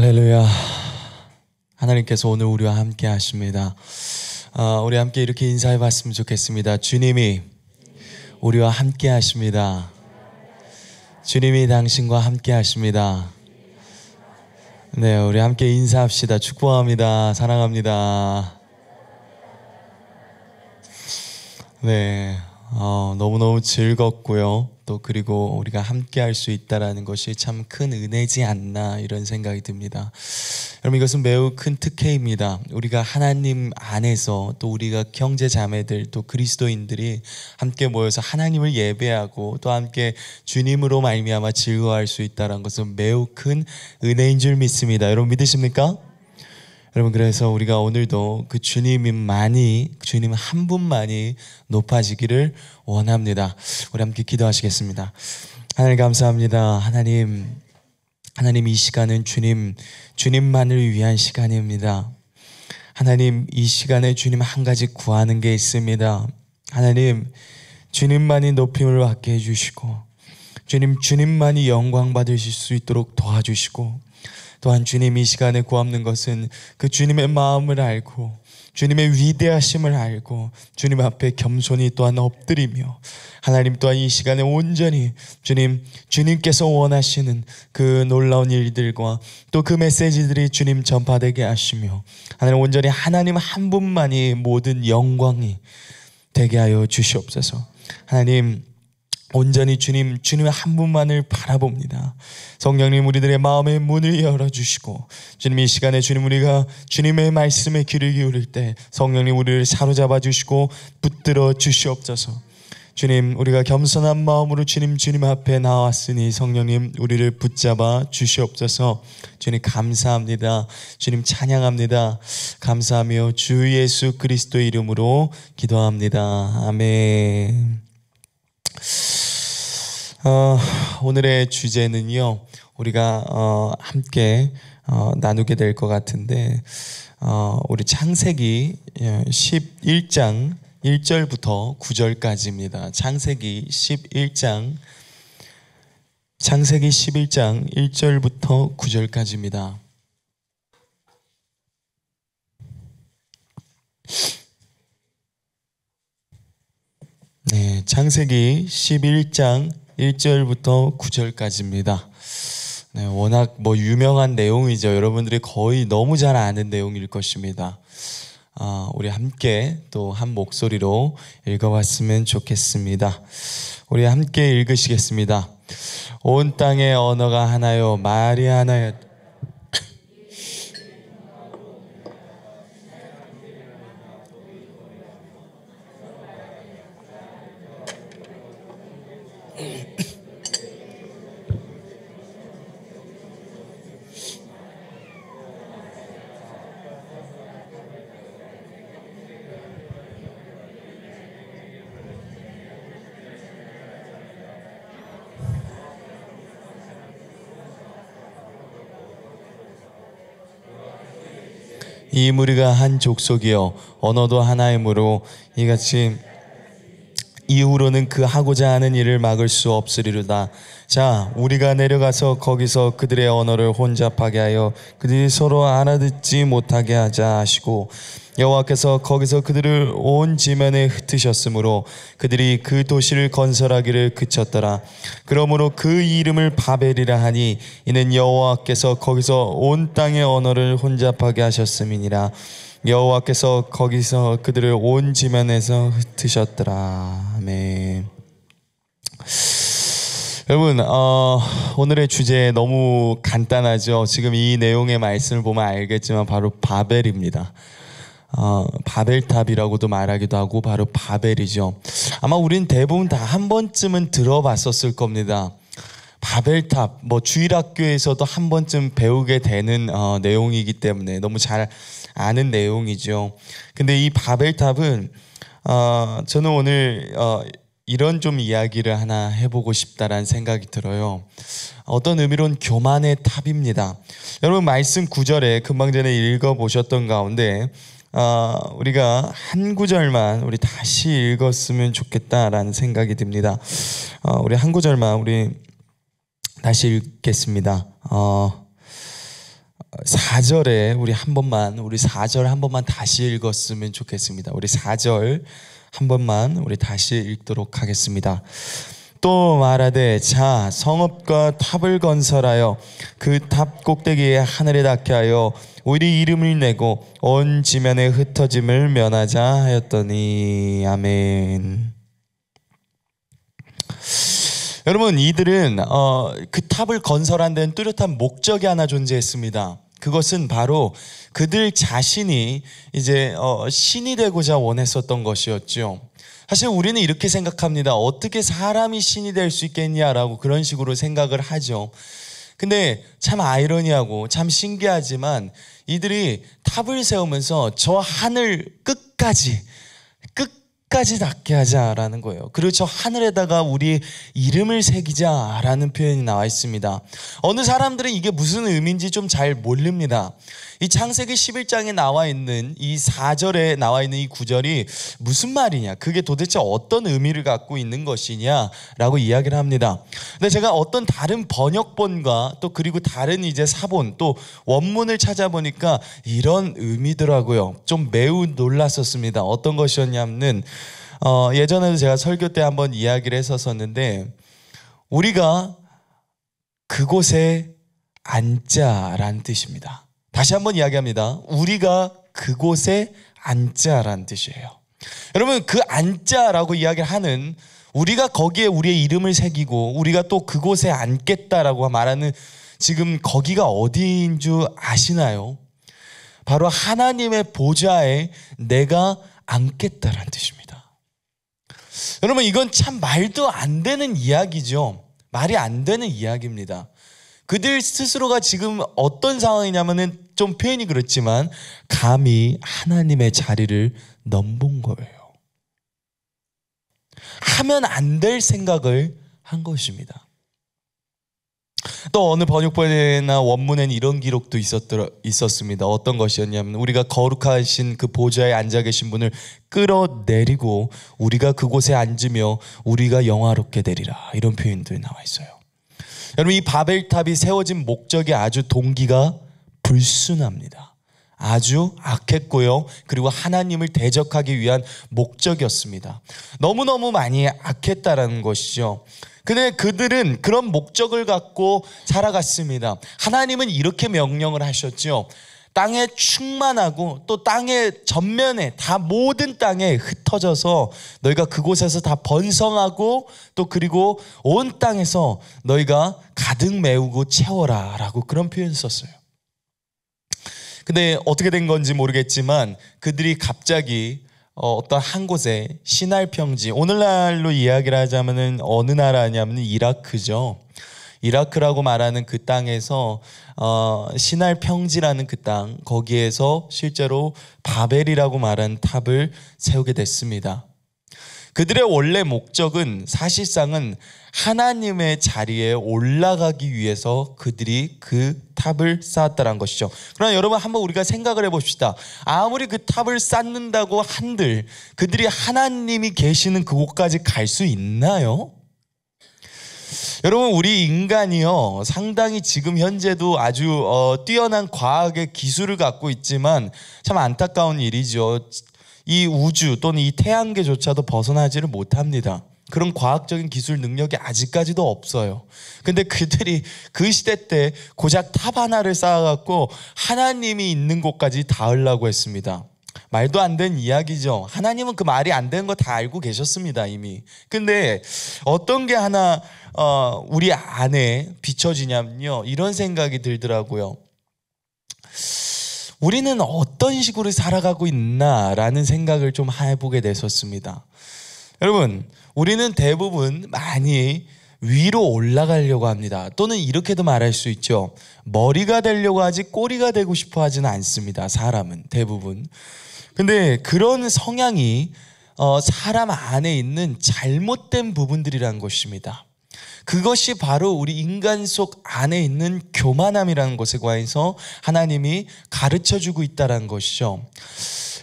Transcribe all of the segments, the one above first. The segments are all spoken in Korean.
할렐루야. 하나님께서 오늘 우리와 함께 하십니다. 우리 함께 이렇게 인사해 봤으면 좋겠습니다. 주님이 우리와 함께 하십니다. 주님이 당신과 함께 하십니다. 네, 우리 함께 인사합시다. 축복합니다. 사랑합니다. 네, 너무너무 즐겁고요. 또 그리고 우리가 함께 할 수 있다는 것이 참 큰 은혜지 않나 이런 생각이 듭니다. 여러분, 이것은 매우 큰 특혜입니다. 우리가 하나님 안에서 또 우리가 형제 자매들 또 그리스도인들이 함께 모여서 하나님을 예배하고 또 함께 주님으로 말미암아 즐거워할 수 있다는 것은 매우 큰 은혜인 줄 믿습니다. 여러분 믿으십니까? 여러분, 그래서 우리가 오늘도 그 주님 한 분만이 높아지기를 원합니다. 우리 함께 기도하시겠습니다. 하나님 감사합니다. 하나님 이 시간은 주님만을 위한 시간입니다. 하나님, 이 시간에 주님 한 가지 구하는 게 있습니다. 하나님, 주님만이 높임을 받게 해주시고 주님만이 영광 받으실 수 있도록 도와주시고, 또한 주님 이 시간에 구하는 것은 그 주님의 마음을 알고 주님의 위대하심을 알고 주님 앞에 겸손히 또한 엎드리며, 하나님 또한 이 시간에 온전히 주님께서 원하시는 그 놀라운 일들과 또 그 메시지들이 주님 전파되게 하시며, 하나님 온전히 하나님 한 분만이 모든 영광이 되게 하여 주시옵소서. 하나님 온전히 주님 한 분만을 바라봅니다. 성령님, 우리들의 마음의 문을 열어주시고, 주님 이 시간에 우리가 주님의 말씀에 귀를 기울일 때 성령님 우리를 사로잡아 주시고 붙들어 주시옵소서. 주님, 우리가 겸손한 마음으로 주님 앞에 나왔으니 성령님 우리를 붙잡아 주시옵소서. 주님 감사합니다. 주님 찬양합니다. 감사하며 주 예수 그리스도의 이름으로 기도합니다. 아멘. 오늘의 주제는요, 우리가 함께 나누게 될 것 같은데, 우리 창세기 11장 1절부터 9절까지입니다. 창세기 11장 1절부터 9절까지입니다. 네, 창세기 11장 1절부터 9절까지입니다. 네, 워낙 유명한 내용이죠. 여러분들이 거의 너무 잘 아는 내용일 것입니다. 우리 함께 또 한 목소리로 읽어봤으면 좋겠습니다. 우리 함께 읽으시겠습니다. 온 땅의 언어가 하나요, 말이 하나요. 이 무리가 한 족속이요 언어도 하나이므로 이같이 이후로는 그 하고자 하는 일을 막을 수 없으리로다. 자, 우리가 내려가서 거기서 그들의 언어를 혼잡하게 하여 그들이 서로 알아듣지 못하게 하자 하시고, 여호와께서 거기서 그들을 온 지면에 흩으셨으므로 그들이 그 도시를 건설하기를 그쳤더라. 그러므로 그 이름을 바벨이라 하니 이는 여호와께서 거기서 온 땅의 언어를 혼잡하게 하셨음이니라. 여호와께서 거기서 그들을 온 지면에서 흩으셨더라. 아멘. 여러분, 오늘의 주제 너무 간단하죠. 지금 이 내용의 말씀을 보면 알겠지만 바로 바벨입니다. 바벨탑이라고도 말하기도 하고 바로 바벨이죠. 아마 우린 대부분 다 한 번쯤은 들어봤었을 겁니다. 바벨탑, 주일학교에서도 한 번쯤 배우게 되는 내용이기 때문에 너무 잘 아는 내용이죠. 근데 이 바벨탑은 저는 오늘 이런 좀 이야기를 하나 해보고 싶다라는 생각이 들어요. 어떤 의미로는 교만의 탑입니다. 여러분, 말씀 9절에 금방 전에 읽어보셨던 가운데 우리가 한 구절만 우리 다시 읽었으면 좋겠다라는 생각이 듭니다. 우리 한 구절만 우리 다시 읽겠습니다. 4절에 우리 4절 한 번만 다시 읽었으면 좋겠습니다. 우리 4절 한 번만 우리 다시 읽도록 하겠습니다. 또 말하되 자 성읍과 탑을 건설하여 그 탑 꼭대기에 하늘에 닿게 하여 우리 이름을 내고 온 지면에 흩어짐을 면하자 하였더니. 아멘. 여러분, 이들은 그 탑을 건설한 데는 뚜렷한 목적이 하나 존재했습니다. 그것은 바로 그들 자신이 이제 신이 되고자 원했었던 것이었죠. 사실 우리는 이렇게 생각합니다. 어떻게 사람이 신이 될 수 있겠냐라고 그런 식으로 생각을 하죠. 근데 참 아이러니하고 참 신기하지만 이들이 탑을 세우면서 저 하늘 끝까지 닿게 하자라는 거예요. 그리고 저 하늘에다가 우리 이름을 새기자라는 표현이 나와 있습니다. 어느 사람들은 이게 무슨 의미인지 좀 잘 모릅니다. 이 창세기 11장에 나와 있는 이 4절에 나와 있는 이 구절이 무슨 말이냐, 그게 도대체 어떤 의미를 갖고 있는 것이냐라고 이야기를 합니다. 근데 제가 어떤 다른 번역본과 또 그리고 다른 이제 사본 또 원문을 찾아보니까 이런 의미더라고요. 좀 매우 놀랐었습니다. 어떤 것이었냐면 예전에도 제가 설교 때 한번 이야기를 했었는데, 우리가 그곳에 앉자라는 뜻입니다. 다시 한번 이야기합니다. 우리가 그곳에 앉자라는 뜻이에요. 여러분, 그 앉자라고 이야기를 하는, 우리가 거기에 우리의 이름을 새기고 우리가 또 그곳에 앉겠다라고 말하는, 지금 거기가 어디인 줄 아시나요? 바로 하나님의 보좌에 내가 앉겠다라는 뜻입니다. 여러분, 이건 참 말도 안 되는 이야기죠. 말이 안 되는 이야기입니다. 그들 스스로가 지금 어떤 상황이냐면은 좀 표현이 그렇지만 감히 하나님의 자리를 넘본 거예요. 하면 안 될 생각을 한 것입니다. 또 어느 번역본이나 원문에는 이런 기록도 있었습니다. 어떤 것이었냐면, 우리가 거룩하신 그 보좌에 앉아 계신 분을 끌어내리고 우리가 그곳에 앉으며 우리가 영화롭게 되리라, 이런 표현들이 나와 있어요. 여러분, 이 바벨탑이 세워진 목적이 아주 동기가 불순합니다. 아주 악했고요. 그리고 하나님을 대적하기 위한 목적이었습니다. 너무너무 많이 악했다라는 것이죠. 근데 그들은 그런 목적을 갖고 살아갔습니다. 하나님은 이렇게 명령을 하셨죠. 땅에 충만하고 또 땅의 전면에 다 모든 땅에 흩어져서 너희가 그곳에서 다 번성하고 또 그리고 온 땅에서 너희가 가득 메우고 채워라 라고 그런 표현을 썼어요. 근데 어떻게 된 건지 모르겠지만 그들이 갑자기 어떤 한 곳에 시날 평지, 오늘날로 이야기를 하자면은 어느 나라냐면 이라크죠. 이라크라고 말하는 그 땅에서 시날 평지라는 그 땅, 거기에서 실제로 바벨이라고 말하는 탑을 세우게 됐습니다. 그들의 원래 목적은 사실상은 하나님의 자리에 올라가기 위해서 그들이 그 탑을 쌓았다는 것이죠. 그러나 여러분, 한번 우리가 생각을 해봅시다. 아무리 그 탑을 쌓는다고 한들 그들이 하나님이 계시는 그곳까지 갈 수 있나요? 여러분, 우리 인간이요, 상당히 지금 현재도 아주 뛰어난 과학의 기술을 갖고 있지만 참 안타까운 일이죠. 이 우주 또는 이 태양계조차도 벗어나지를 못합니다. 그런 과학적인 기술 능력이 아직까지도 없어요. 근데 그들이 그 시대 때 고작 탑 하나를 쌓아갖고 하나님이 있는 곳까지 닿으려고 했습니다. 말도 안 되는 이야기죠. 하나님은 그 말이 안 되는 거 다 알고 계셨습니다, 이미. 근데 어떤 게 하나 우리 안에 비춰지냐면요, 이런 생각이 들더라고요. 우리는 어떤 식으로 살아가고 있나라는 생각을 좀 해보게 됐었습니다. 여러분, 우리는 대부분 많이 위로 올라가려고 합니다. 또는 이렇게도 말할 수 있죠. 머리가 되려고 하지 꼬리가 되고 싶어 하지는 않습니다. 사람은 대부분. 근데 그런 성향이 사람 안에 있는 잘못된 부분들이라는 것입니다. 그것이 바로 우리 인간 속 안에 있는 교만함이라는 것에 관해서 하나님이 가르쳐주고 있다는 것이죠.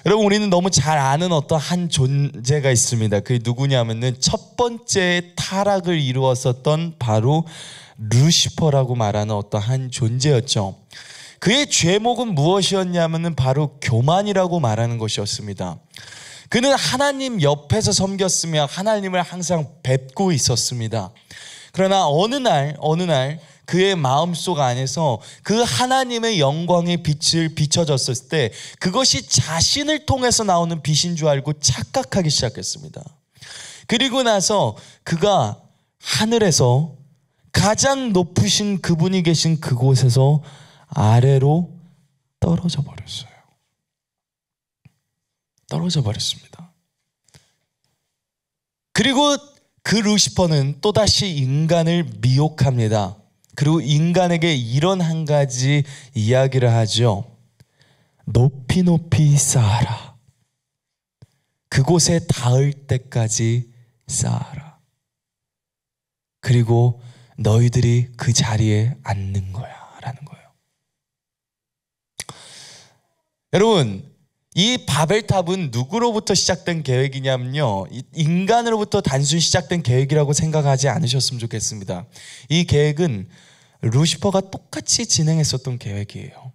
여러분, 우리는 너무 잘 아는 어떤 한 존재가 있습니다. 그게 누구냐면은 첫 번째 타락을 이루었었던 바로 루시퍼라고 말하는 어떤 한 존재였죠. 그의 죄목은 무엇이었냐면은 바로 교만이라고 말하는 것이었습니다. 그는 하나님 옆에서 섬겼으며 하나님을 항상 뵙고 있었습니다. 그러나 어느 날 그의 마음속 안에서 그 하나님의 영광의 빛을 비춰졌을 때 그것이 자신을 통해서 나오는 빛인 줄 알고 착각하기 시작했습니다. 그리고 나서 그가 하늘에서 가장 높으신 그분이 계신 그곳에서 아래로 떨어져 버렸어요. 떨어져 버렸습니다. 그리고 그 루시퍼는 또다시 인간을 미혹합니다. 그리고 인간에게 이런 한 가지 이야기를 하죠. 높이 높이 쌓아라. 그곳에 닿을 때까지 쌓아라. 그리고 너희들이 그 자리에 앉는 거야 라는 거예요. 여러분, 이 바벨탑은 누구로부터 시작된 계획이냐면요, 인간으로부터 단순히 시작된 계획이라고 생각하지 않으셨으면 좋겠습니다. 이 계획은 루시퍼가 똑같이 진행했었던 계획이에요.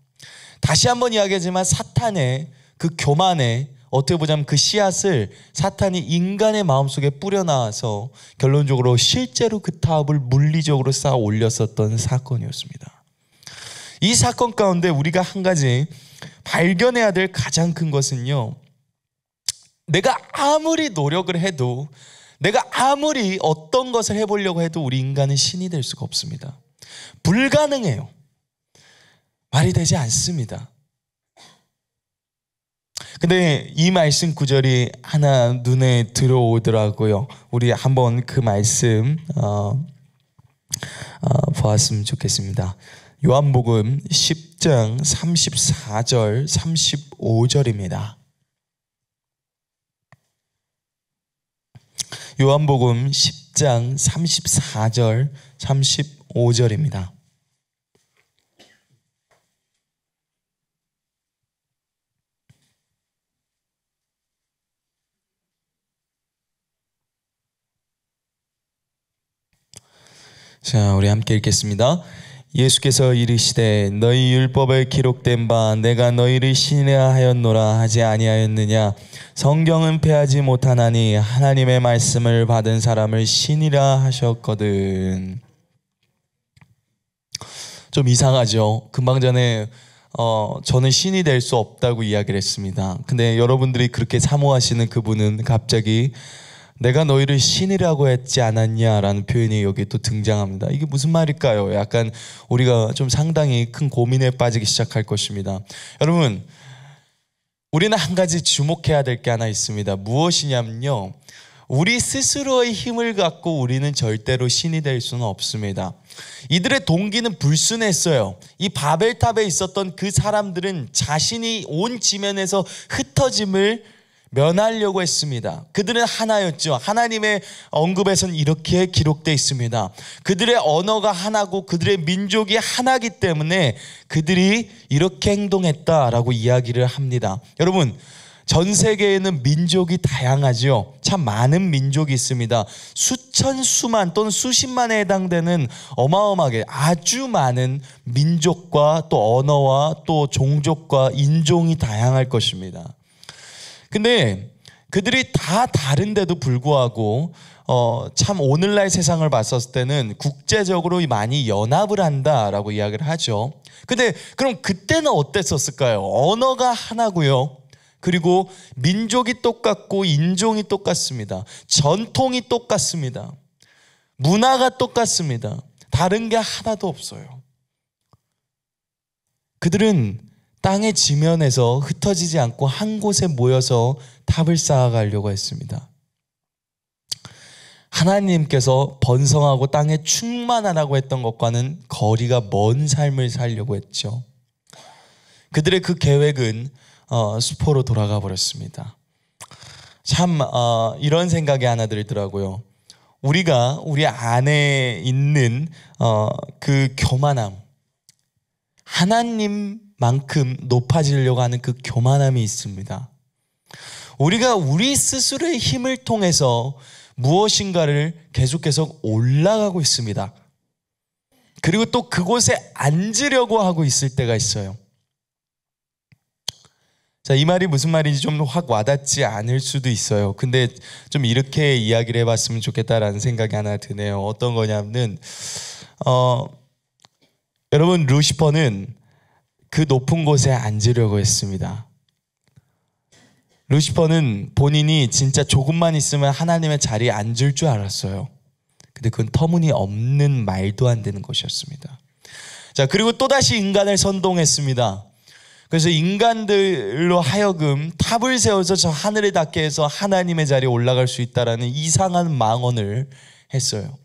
다시 한번 이야기하지만 사탄의 그 교만의, 어떻게 보자면 그 씨앗을 사탄이 인간의 마음속에 뿌려놔서 결론적으로 실제로 그 탑을 물리적으로 쌓아 올렸었던 사건이었습니다. 이 사건 가운데 우리가 한 가지 발견해야 될 가장 큰 것은요, 내가 아무리 노력을 해도, 내가 아무리 어떤 것을 해보려고 해도 우리 인간은 신이 될 수가 없습니다. 불가능해요. 말이 되지 않습니다. 근데 이 말씀 구절이 하나 눈에 들어오더라고요. 우리 한번 그 말씀 보았으면 좋겠습니다. 요한복음 10장 34절 35절입니다. 요한복음 10장 34절 35절입니다. 자, 우리 함께 읽겠습니다. 예수께서 이르시되 너희 율법에 기록된 바 내가 너희를 신이라 하였노라 하지 아니하였느냐. 성경은 패하지 못하나니 하나님의 말씀을 받은 사람을 신이라 하셨거든. 좀 이상하죠. 금방 전에 저는 신이 될 수 없다고 이야기를 했습니다. 근데 여러분들이 그렇게 사모하시는 그분은 갑자기 내가 너희를 신이라고 했지 않았냐라는 표현이 여기 또 등장합니다. 이게 무슨 말일까요? 약간 우리가 좀 상당히 큰 고민에 빠지기 시작할 것입니다. 여러분, 우리는 한 가지 주목해야 될 게 하나 있습니다. 무엇이냐면요, 우리 스스로의 힘을 갖고 우리는 절대로 신이 될 수는 없습니다. 이들의 동기는 불순했어요. 이 바벨탑에 있었던 그 사람들은 자신이 온 지면에서 흩어짐을 면하려고 했습니다. 그들은 하나였죠. 하나님의 언급에서는 이렇게 기록되어 있습니다. 그들의 언어가 하나고 그들의 민족이 하나이기 때문에 그들이 이렇게 행동했다라고 이야기를 합니다. 여러분, 전 세계에는 민족이 다양하죠. 참 많은 민족이 있습니다. 수천, 수만 또는 수십만에 해당되는 어마어마하게 아주 많은 민족과 또 언어와 또 종족과 인종이 다양할 것입니다. 근데 그들이 다 다른데도 불구하고 참 오늘날 세상을 봤었을 때는 국제적으로 많이 연합을 한다라고 이야기를 하죠. 근데 그럼 그때는 어땠었을까요? 언어가 하나고요. 그리고 민족이 똑같고 인종이 똑같습니다. 전통이 똑같습니다. 문화가 똑같습니다. 다른 게 하나도 없어요. 그들은 땅의 지면에서 흩어지지 않고 한 곳에 모여서 탑을 쌓아가려고 했습니다. 하나님께서 번성하고 땅에 충만하라고 했던 것과는 거리가 먼 삶을 살려고 했죠. 그들의 그 계획은 수포로 돌아가 버렸습니다. 참 이런 생각이 하나 들더라고요. 우리가 우리 안에 있는 그 교만함, 하나님만큼 높아지려고 하는 그 교만함이 있습니다. 우리가 우리 스스로의 힘을 통해서 무엇인가를 계속해서 올라가고 있습니다. 그리고 또 그곳에 앉으려고 하고 있을 때가 있어요. 자, 이 말이 무슨 말인지 좀 확 와닿지 않을 수도 있어요. 근데 좀 이렇게 이야기를 해봤으면 좋겠다라는 생각이 하나 드네요. 어떤 거냐면 여러분, 루시퍼는 그 높은 곳에 앉으려고 했습니다. 루시퍼는 본인이 진짜 조금만 있으면 하나님의 자리에 앉을 줄 알았어요. 근데 그건 터무니없는 말도 안 되는 것이었습니다. 자, 그리고 또다시 인간을 선동했습니다. 그래서 인간들로 하여금 탑을 세워서 저 하늘에 닿게 해서 하나님의 자리에 올라갈 수 있다라는 이상한 망언을 했어요.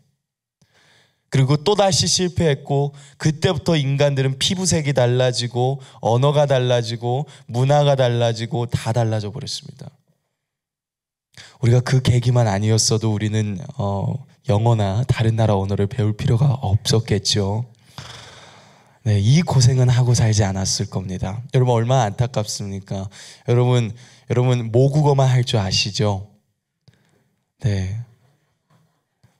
그리고 또다시 실패했고, 그때부터 인간들은 피부색이 달라지고 언어가 달라지고 문화가 달라지고 다 달라져 버렸습니다. 우리가 그 계기만 아니었어도 우리는 영어나 다른 나라 언어를 배울 필요가 없었겠죠. 네, 이 고생은 하고 살지 않았을 겁니다. 여러분, 얼마나 안타깝습니까? 여러분 모국어만 할 줄 아시죠? 네.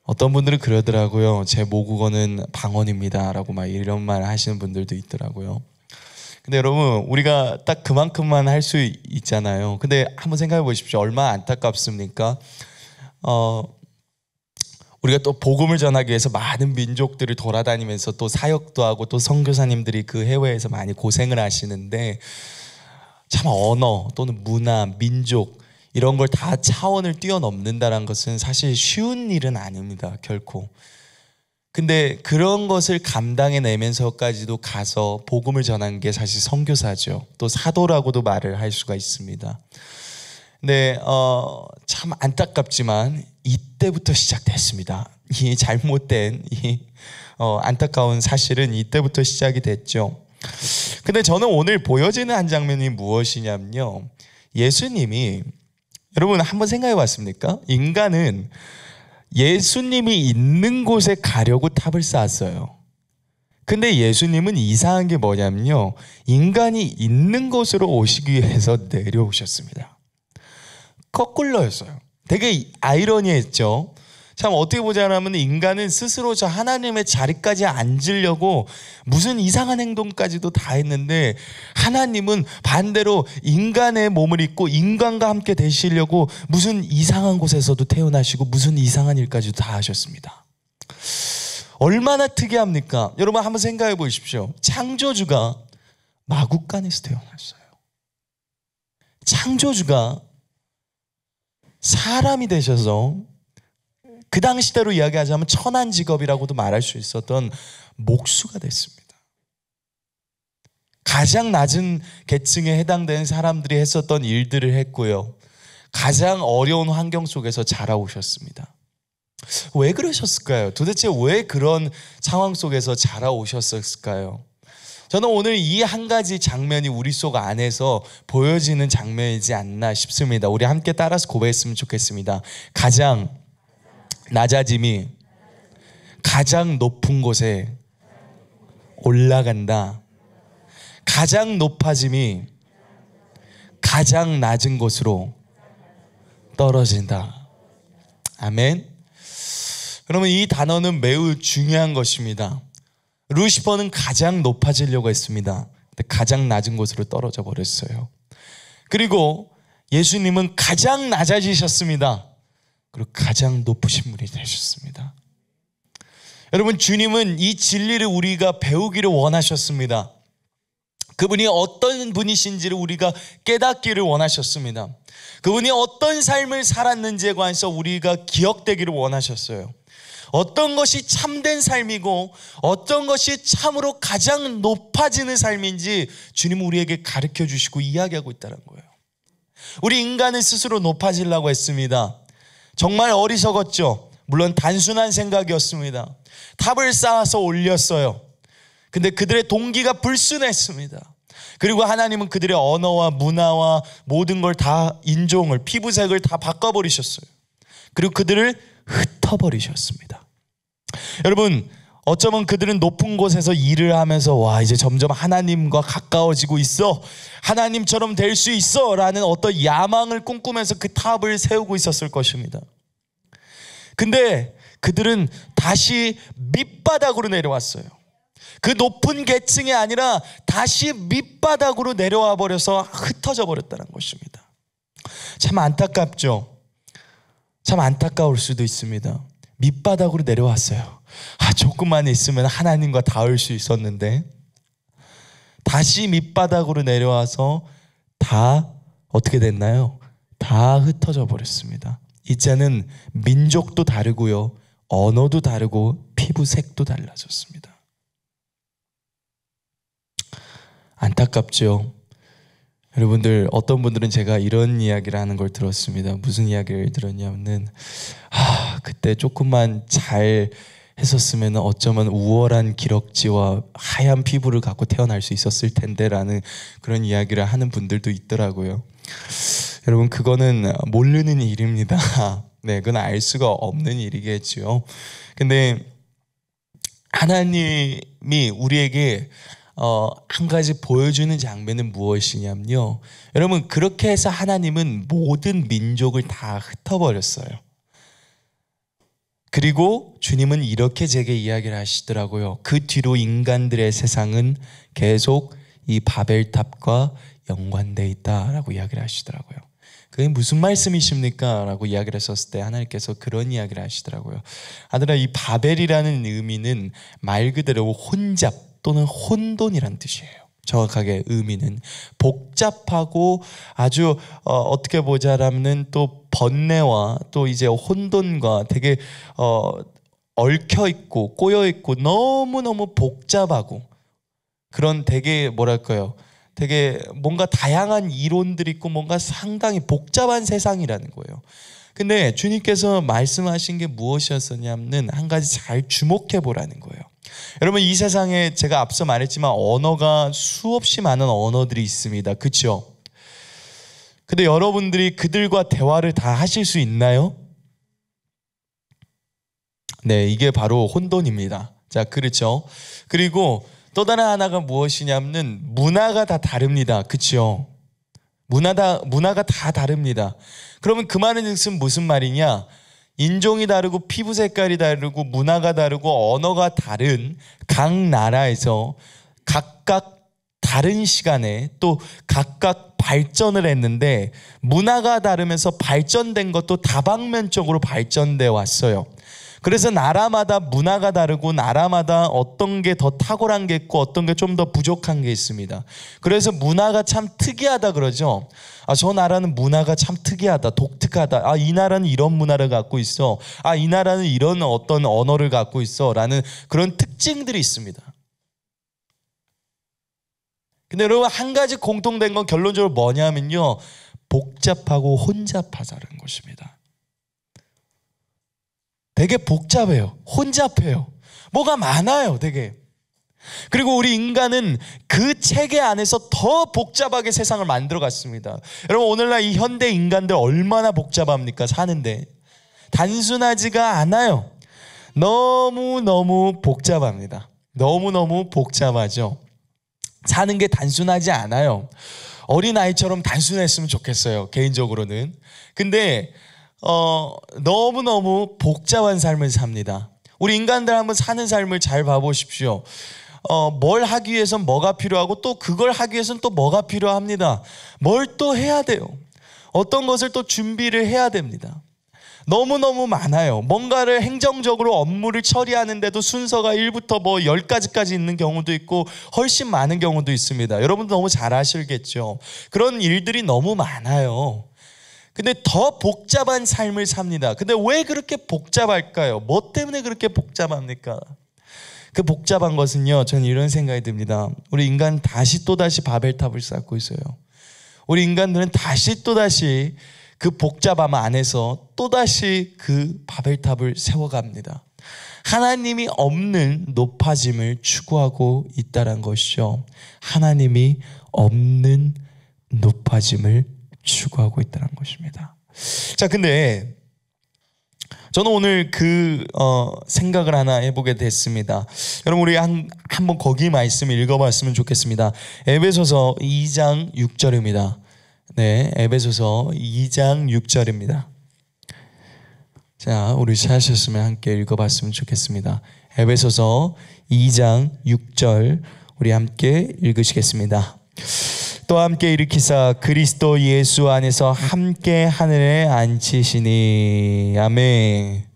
어떤 분들은 그러더라고요. 제 모국어는 방언입니다 라고 막 이런 말 하시는 분들도 있더라고요. 근데 여러분, 우리가 딱 그만큼만 할 수 있잖아요. 근데 한번 생각해 보십시오. 얼마나 안타깝습니까? 우리가 또 복음을 전하기 위해서 많은 민족들을 돌아다니면서 또 사역도 하고 또 선교사님들이 그 해외에서 많이 고생을 하시는데, 참 언어 또는 문화, 민족 이런 걸 다 차원을 뛰어넘는다는 것은 사실 쉬운 일은 아닙니다, 결코. 근데 그런 것을 감당해내면서까지도 가서 복음을 전한 게 사실 선교사죠. 또 사도라고도 말을 할 수가 있습니다. 근데 참 안타깝지만 이때부터 시작됐습니다. 이 잘못된 안타까운 사실은 이때부터 시작이 됐죠. 근데 저는 오늘 보여지는 한 장면이 무엇이냐면요, 예수님이, 여러분 한번 생각해 봤습니까? 인간은 예수님이 있는 곳에 가려고 탑을 쌓았어요. 근데 예수님은 이상한 게 뭐냐면요, 인간이 있는 곳으로 오시기 위해서 내려오셨습니다. 거꾸로였어요. 되게 아이러니했죠. 참 어떻게 보자면 인간은 스스로 저 하나님의 자리까지 앉으려고 무슨 이상한 행동까지도 다 했는데, 하나님은 반대로 인간의 몸을 입고 인간과 함께 되시려고 무슨 이상한 곳에서도 태어나시고 무슨 이상한 일까지도 다 하셨습니다. 얼마나 특이합니까? 여러분 한번 생각해 보십시오. 창조주가 마구간에서 태어났어요. 창조주가 사람이 되셔서 그 당시대로 이야기하자면 천한 직업이라고도 말할 수 있었던 목수가 됐습니다. 가장 낮은 계층에 해당되는 사람들이 했었던 일들을 했고요, 가장 어려운 환경 속에서 자라오셨습니다. 왜 그러셨을까요? 도대체 왜 그런 상황 속에서 자라오셨을까요? 저는 오늘 이 한 가지 장면이 우리 속 안에서 보여지는 장면이지 않나 싶습니다. 우리 함께 따라서 고백했으면 좋겠습니다. 가장 낮아짐이 가장 높은 곳에 올라간다. 가장 높아짐이 가장 낮은 곳으로 떨어진다. 아멘. 그러면 이 단어는 매우 중요한 것입니다. 루시퍼는 가장 높아지려고 했습니다. 근데 가장 낮은 곳으로 떨어져 버렸어요. 그리고 예수님은 가장 낮아지셨습니다. 그리고 가장 높으신 분이 되셨습니다. 여러분, 주님은 이 진리를 우리가 배우기를 원하셨습니다. 그분이 어떤 분이신지를 우리가 깨닫기를 원하셨습니다. 그분이 어떤 삶을 살았는지에 관해서 우리가 기억되기를 원하셨어요. 어떤 것이 참된 삶이고 어떤 것이 참으로 가장 높아지는 삶인지 주님은 우리에게 가르쳐 주시고 이야기하고 있다는 거예요. 우리 인간은 스스로 높아지려고 했습니다. 정말 어리석었죠. 물론 단순한 생각이었습니다. 탑을 쌓아서 올렸어요. 근데 그들의 동기가 불순했습니다. 그리고 하나님은 그들의 언어와 문화와 모든 걸 다, 인종을, 피부색을 다 바꿔버리셨어요. 그리고 그들을 흩어버리셨습니다. 여러분, 어쩌면 그들은 높은 곳에서 일을 하면서 와, 이제 점점 하나님과 가까워지고 있어, 하나님처럼 될 수 있어 라는 어떤 야망을 꿈꾸면서 그 탑을 세우고 있었을 것입니다. 근데 그들은 다시 밑바닥으로 내려왔어요. 그 높은 계층이 아니라 다시 밑바닥으로 내려와 버려서 흩어져 버렸다는 것입니다. 참 안타깝죠. 참 안타까울 수도 있습니다. 밑바닥으로 내려왔어요. 조금만 있으면 하나님과 닿을 수 있었는데 다시 밑바닥으로 내려와서 다 어떻게 됐나요? 다 흩어져 버렸습니다. 이제는 민족도 다르고요, 언어도 다르고 피부색도 달라졌습니다. 안타깝죠. 여러분들, 어떤 분들은 제가 이런 이야기를 하는 걸 들었습니다. 무슨 이야기를 들었냐면은 그때 조금만 잘 했었으면 어쩌면 우월한 기럭지와 하얀 피부를 갖고 태어날 수 있었을 텐데 라는 그런 이야기를 하는 분들도 있더라고요. 여러분, 그거는 모르는 일입니다. 네, 그건 알 수가 없는 일이겠죠. 근데 하나님이 우리에게 한 가지 보여주는 장면은 무엇이냐면요, 여러분, 그렇게 해서 하나님은 모든 민족을 다 흩어버렸어요. 그리고 주님은 이렇게 제게 이야기를 하시더라고요. 그 뒤로 인간들의 세상은 계속 이 바벨탑과 연관되어 있다라고 이야기를 하시더라고요. 그게 무슨 말씀이십니까? 라고 이야기를 했었을 때 하나님께서 그런 이야기를 하시더라고요. 아들아, 이 바벨이라는 의미는 말 그대로 혼잡 또는 혼돈이란 뜻이에요. 정확하게 의미는 복잡하고 아주 어떻게 보자라면 또 번뇌와 또 이제 혼돈과 되게 얽혀 있고 꼬여 있고 너무너무 복잡하고 그런 되게 뭐랄까요, 되게 뭔가 다양한 이론들이 있고 뭔가 상당히 복잡한 세상이라는 거예요. 근데 주님께서 말씀하신 게 무엇이었었냐면 한 가지 잘 주목해 보라는 거예요. 여러분, 이 세상에 제가 앞서 말했지만 언어가 수없이 많은 언어들이 있습니다. 그렇죠? 근데 여러분들이 그들과 대화를 다 하실 수 있나요? 네, 이게 바로 혼돈입니다. 자, 그렇죠? 그리고 또 다른 하나가 무엇이냐면 문화가 다 다릅니다. 그렇죠? 문화가 다 다릅니다. 그러면 그 말은 무슨 말이냐? 인종이 다르고 피부 색깔이 다르고 문화가 다르고 언어가 다른 각 나라에서 각각 다른 시간에 또 각각 발전을 했는데 문화가 다르면서 발전된 것도 다방면적으로 발전돼 왔어요. 그래서 나라마다 문화가 다르고 나라마다 어떤 게 더 탁월한 게 있고 어떤 게 좀 더 부족한 게 있습니다. 그래서 문화가 참 특이하다 그러죠. 저 나라는 문화가 참 특이하다, 독특하다. 이 나라는 이런 문화를 갖고 있어. 이 나라는 이런 어떤 언어를 갖고 있어 라는 그런 특징들이 있습니다. 근데 여러분, 한 가지 공통된 건 결론적으로 뭐냐면요, 복잡하고 혼잡하다는 것입니다. 되게 복잡해요. 혼잡해요. 뭐가 많아요, 되게. 그리고 우리 인간은 그 체계 안에서 더 복잡하게 세상을 만들어 갔습니다. 여러분, 오늘날 이 현대 인간들 얼마나 복잡합니까? 사는데 단순하지가 않아요. 너무너무 복잡합니다. 너무너무 복잡하죠. 사는 게 단순하지 않아요. 어린아이처럼 단순했으면 좋겠어요, 개인적으로는. 근데 너무너무 복잡한 삶을 삽니다. 우리 인간들 한번 사는 삶을 잘 봐보십시오. 뭘 하기 위해서는 뭐가 필요하고 또 그걸 하기 위해서는 또 뭐가 필요합니다. 뭘 또 해야 돼요. 어떤 것을 또 준비를 해야 됩니다. 너무너무 많아요. 뭔가를 행정적으로 업무를 처리하는데도 순서가 1부터 10가지까지 있는 경우도 있고 훨씬 많은 경우도 있습니다. 여러분도 너무 잘 아시겠죠. 그런 일들이 너무 많아요. 근데 더 복잡한 삶을 삽니다. 근데 왜 그렇게 복잡할까요? 뭐 때문에 그렇게 복잡합니까? 그 복잡한 것은요, 저는 이런 생각이 듭니다. 우리 인간 또다시 바벨탑을 쌓고 있어요. 우리 인간들은 또다시 그 복잡함 안에서 또다시 그 바벨탑을 세워갑니다. 하나님이 없는 높아짐을 추구하고 있다는 것이죠. 하나님이 없는 높아짐을 추구하고 있다는 것입니다. 자, 근데 저는 오늘 그 생각을 하나 해보게 됐습니다. 여러분, 우리 한번 거기 말씀을 읽어봤으면 좋겠습니다. 에베소서 2장 6절입니다. 네, 에베소서 2장 6절입니다. 자, 우리 찾으셨으면 함께 읽어봤으면 좋겠습니다. 에베소서 2장 6절 우리 함께 읽으시겠습니다. 또 함께 일으키사 그리스도 예수 안에서 함께 하늘에 앉히시니. 아멘.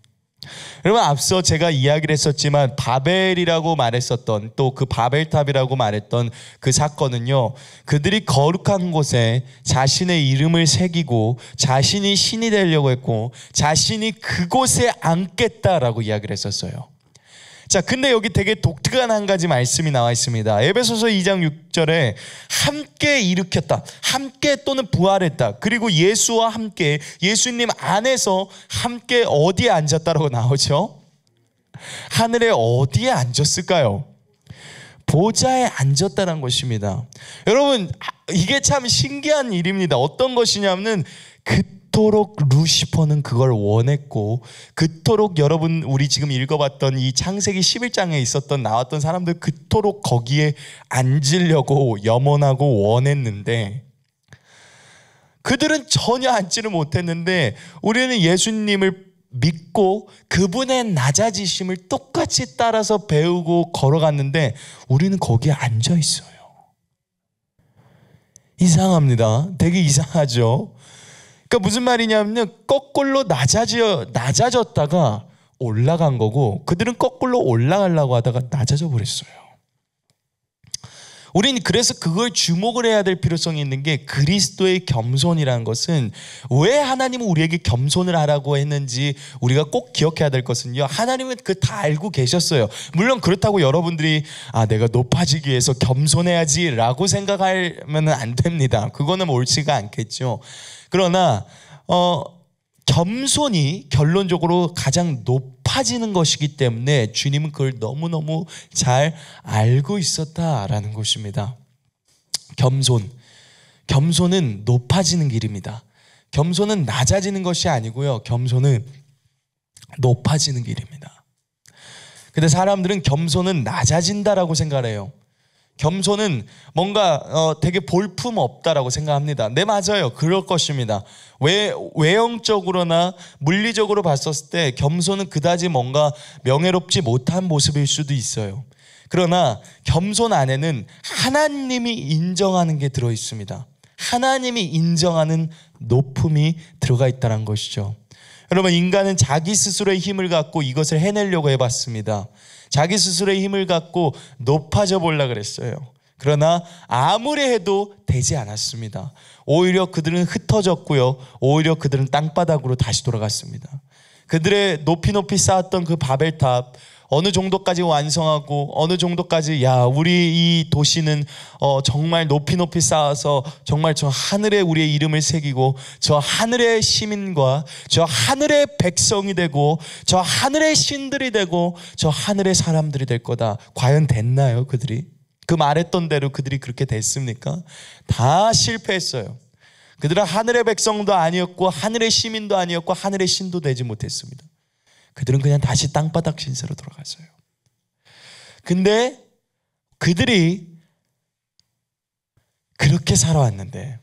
여러분, 앞서 제가 이야기를 했었지만 바벨이라고 말했었던, 또 그 바벨탑이라고 말했던 그 사건은요, 그들이 거룩한 곳에 자신의 이름을 새기고 자신이 신이 되려고 했고 자신이 그곳에 앉겠다라고 이야기를 했었어요. 자, 근데 여기 되게 독특한 한 가지 말씀이 나와 있습니다. 에베소서 2장 6절에 함께 일으켰다, 함께 또는 부활했다, 그리고 예수와 함께, 예수님 안에서 함께 어디에 앉았다라고 나오죠? 하늘에 어디에 앉았을까요? 보좌에 앉았다는 것입니다. 여러분, 이게 참 신기한 일입니다. 어떤 것이냐면 그토록 루시퍼는 그걸 원했고, 그토록 여러분 우리 지금 읽어봤던 이 창세기 11장에 있었던 나왔던 사람들 그토록 거기에 앉으려고 염원하고 원했는데 그들은 전혀 앉지를 못했는데, 우리는 예수님을 믿고 그분의 낮아지심을 똑같이 따라서 배우고 걸어갔는데 우리는 거기에 앉아 있어요. 이상합니다. 되게 이상하죠. 그러니까 무슨 말이냐면 거꾸로 낮아졌다가 올라간 거고, 그들은 거꾸로 올라가려고 하다가 낮아져 버렸어요. 우리는 그래서 그걸 주목을 해야 될 필요성이 있는 게, 그리스도의 겸손이라는 것은 왜 하나님은 우리에게 겸손을 하라고 했는지 우리가 꼭 기억해야 될 것은요, 하나님은 그 다 알고 계셨어요. 물론 그렇다고 여러분들이 내가 높아지기 위해서 겸손해야지 라고 생각하면 안 됩니다. 그거는 옳지가 않겠죠. 그러나 겸손이 결론적으로 가장 높아지는 것이기 때문에 주님은 그걸 너무너무 잘 알고 있었다라는 것입니다. 겸손은 높아지는 길입니다. 겸손은 낮아지는 것이 아니고요, 겸손은 높아지는 길입니다. 근데 사람들은 겸손은 낮아진다라고 생각해요. 겸손은 뭔가 되게 볼품 없다라고 생각합니다. 네, 맞아요. 그럴 것입니다. 외형적으로나 물리적으로 봤었을 때 겸손은 그다지 뭔가 명예롭지 못한 모습일 수도 있어요. 그러나 겸손 안에는 하나님이 인정하는 게 들어있습니다. 하나님이 인정하는 높음이 들어가 있다는 것이죠. 여러분, 인간은 자기 스스로의 힘을 갖고 이것을 해내려고 해봤습니다. 자기 스스로의 힘을 갖고 높아져 보려고 그랬어요. 그러나 아무리 해도 되지 않았습니다. 오히려 그들은 흩어졌고요, 오히려 그들은 땅바닥으로 다시 돌아갔습니다. 그들의 높이 쌓았던 그 바벨탑, 어느 정도까지 완성하고 어느 정도까지 우리 이 도시는 정말 높이 쌓아서 정말 저 하늘에 우리의 이름을 새기고 저 하늘의 시민과 저 하늘의 백성이 되고 저 하늘의 신들이 되고 저 하늘의 사람들이 될 거다. 과연 됐나요? 그들이 그 말했던 대로 그들이 그렇게 됐습니까? 다 실패했어요. 그들은 하늘의 백성도 아니었고 하늘의 시민도 아니었고 하늘의 신도 되지 못했습니다. 그들은 그냥 다시 땅바닥 신세로 돌아갔어요. 근데 그들이 그렇게 살아왔는데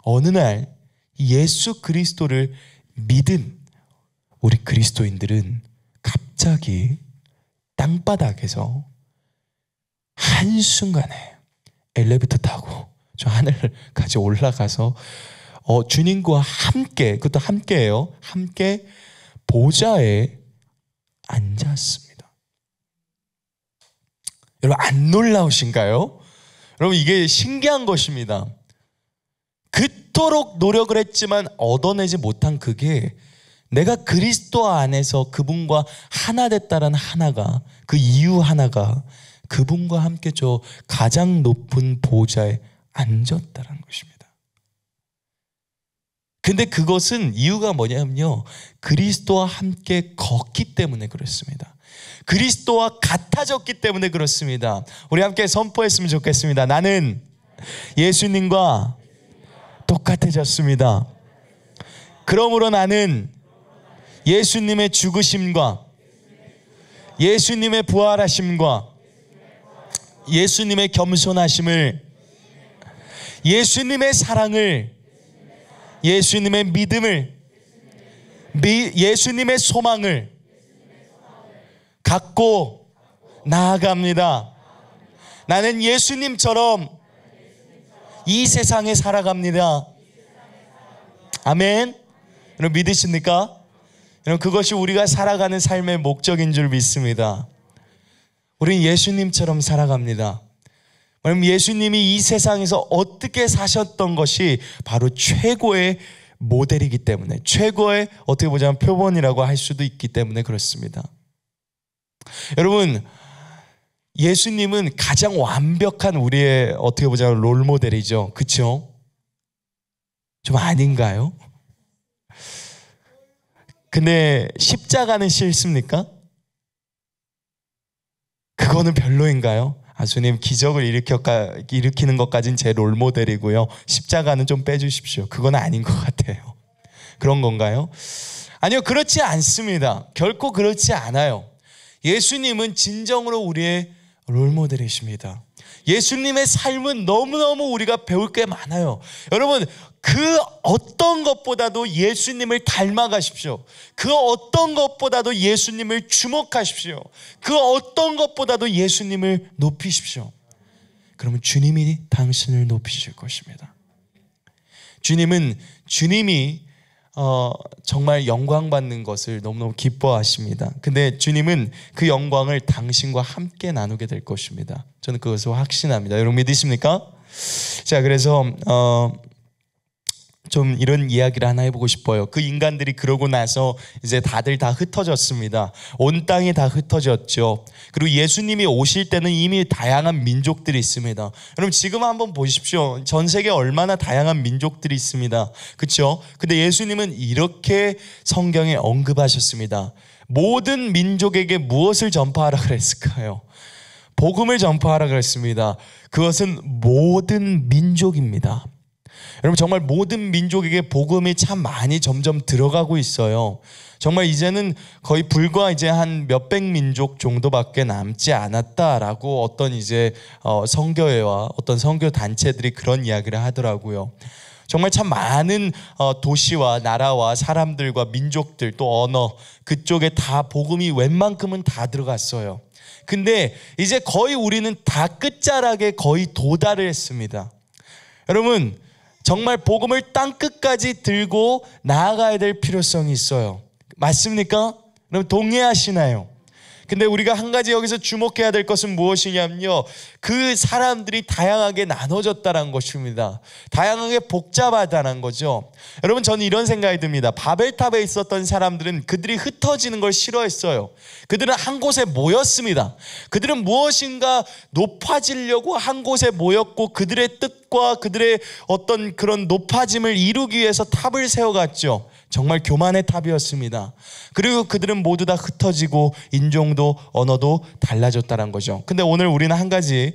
어느 날 예수 그리스도를 믿은 우리 그리스도인들은 갑자기 땅바닥에서 한순간에 엘리베이터 타고 저 하늘까지 올라가서 주님과 함께, 그것도 함께예요, 함께 보좌에 앉았습니다. 여러분, 안 놀라우신가요? 여러분, 이게 신기한 것입니다. 그토록 노력을 했지만 얻어내지 못한 그게 내가 그리스도 안에서 그분과 하나 됐다는 하나가, 그 이유 하나가 그분과 함께 저 가장 높은 보좌에 앉았다는 것입니다. 근데 그것은 이유가 뭐냐면요, 그리스도와 함께 걷기 때문에 그렇습니다. 그리스도와 같아졌기 때문에 그렇습니다. 우리 함께 선포했으면 좋겠습니다. 나는 예수님과 똑같아졌습니다. 그러므로 나는 예수님의 죽으심과 예수님의 부활하심과 예수님의 겸손하심을, 예수님의 사랑을, 예수님의 믿음을 예수님의 소망을 갖고 나아갑니다. 나는 예수님처럼 이 세상에 살아갑니다. 아멘. 여러분 믿으십니까? 여러분 그것이 우리가 살아가는 삶의 목적인 줄 믿습니다. 우리는 예수님처럼 살아갑니다. 왜냐하면 예수님이 이 세상에서 어떻게 사셨던 것이 바로 최고의 모델이기 때문에, 최고의 어떻게 보자면 표본이라고 할 수도 있기 때문에 그렇습니다. 여러분 예수님은 가장 완벽한 우리의 어떻게 보자면 롤모델이죠. 그렇죠? 좀 아닌가요? 근데 십자가는 싫습니까? 그거는 별로인가요? 주님 기적을 일으키는 것까지는 제 롤모델이고요. 십자가는 좀 빼주십시오. 그건 아닌 것 같아요. 그런 건가요? 아니요, 그렇지 않습니다. 결코 그렇지 않아요. 예수님은 진정으로 우리의 롤모델이십니다. 예수님의 삶은 너무너무 우리가 배울 게 많아요. 여러분 그 어떤 것보다도 예수님을 닮아가십시오. 그 어떤 것보다도 예수님을 주목하십시오. 그 어떤 것보다도 예수님을 높이십시오. 그러면 주님이 당신을 높이실 것입니다. 주님이 정말 영광 받는 것을 너무너무 기뻐하십니다. 근데 주님은 그 영광을 당신과 함께 나누게 될 것입니다. 저는 그것을 확신합니다. 여러분 믿으십니까? 자, 그래서 좀 이런 이야기를 하나 해보고 싶어요. 그 인간들이 그러고 나서 이제 다들 다 흩어졌습니다. 온 땅이 다 흩어졌죠. 그리고 예수님이 오실 때는 이미 다양한 민족들이 있습니다. 여러분 지금 한번 보십시오. 전 세계에 얼마나 다양한 민족들이 있습니다. 그렇죠? 근데 예수님은 이렇게 성경에 언급하셨습니다. 모든 민족에게 무엇을 전파하라 그랬을까요? 복음을 전파하라 그랬습니다. 그것은 모든 민족입니다. 여러분 정말 모든 민족에게 복음이 참 많이 점점 들어가고 있어요. 정말 이제는 거의 불과 이제 한 몇백 민족 정도밖에 남지 않았다라고 어떤 이제 선교회와 어떤 선교 단체들이 그런 이야기를 하더라고요. 정말 참 많은 도시와 나라와 사람들과 민족들 또 언어 그쪽에 다 복음이 웬만큼은 다 들어갔어요. 근데 이제 거의 우리는 다 끝자락에 거의 도달을 했습니다. 여러분 정말 복음을 땅끝까지 들고 나아가야 될 필요성이 있어요. 맞습니까? 여러분 동의하시나요? 근데 우리가 한 가지 여기서 주목해야 될 것은 무엇이냐면요, 그 사람들이 다양하게 나눠졌다는 것입니다. 다양하게 복잡하다는 거죠. 여러분 저는 이런 생각이 듭니다. 바벨탑에 있었던 사람들은 그들이 흩어지는 걸 싫어했어요. 그들은 한 곳에 모였습니다. 그들은 무엇인가 높아지려고 한 곳에 모였고 그들의 뜻과 그들의 어떤 그런 높아짐을 이루기 위해서 탑을 세워갔죠. 정말 교만의 탑이었습니다. 그리고 그들은 모두 다 흩어지고 인종도 언어도 달라졌다는 거죠. 근데 오늘 우리는 한 가지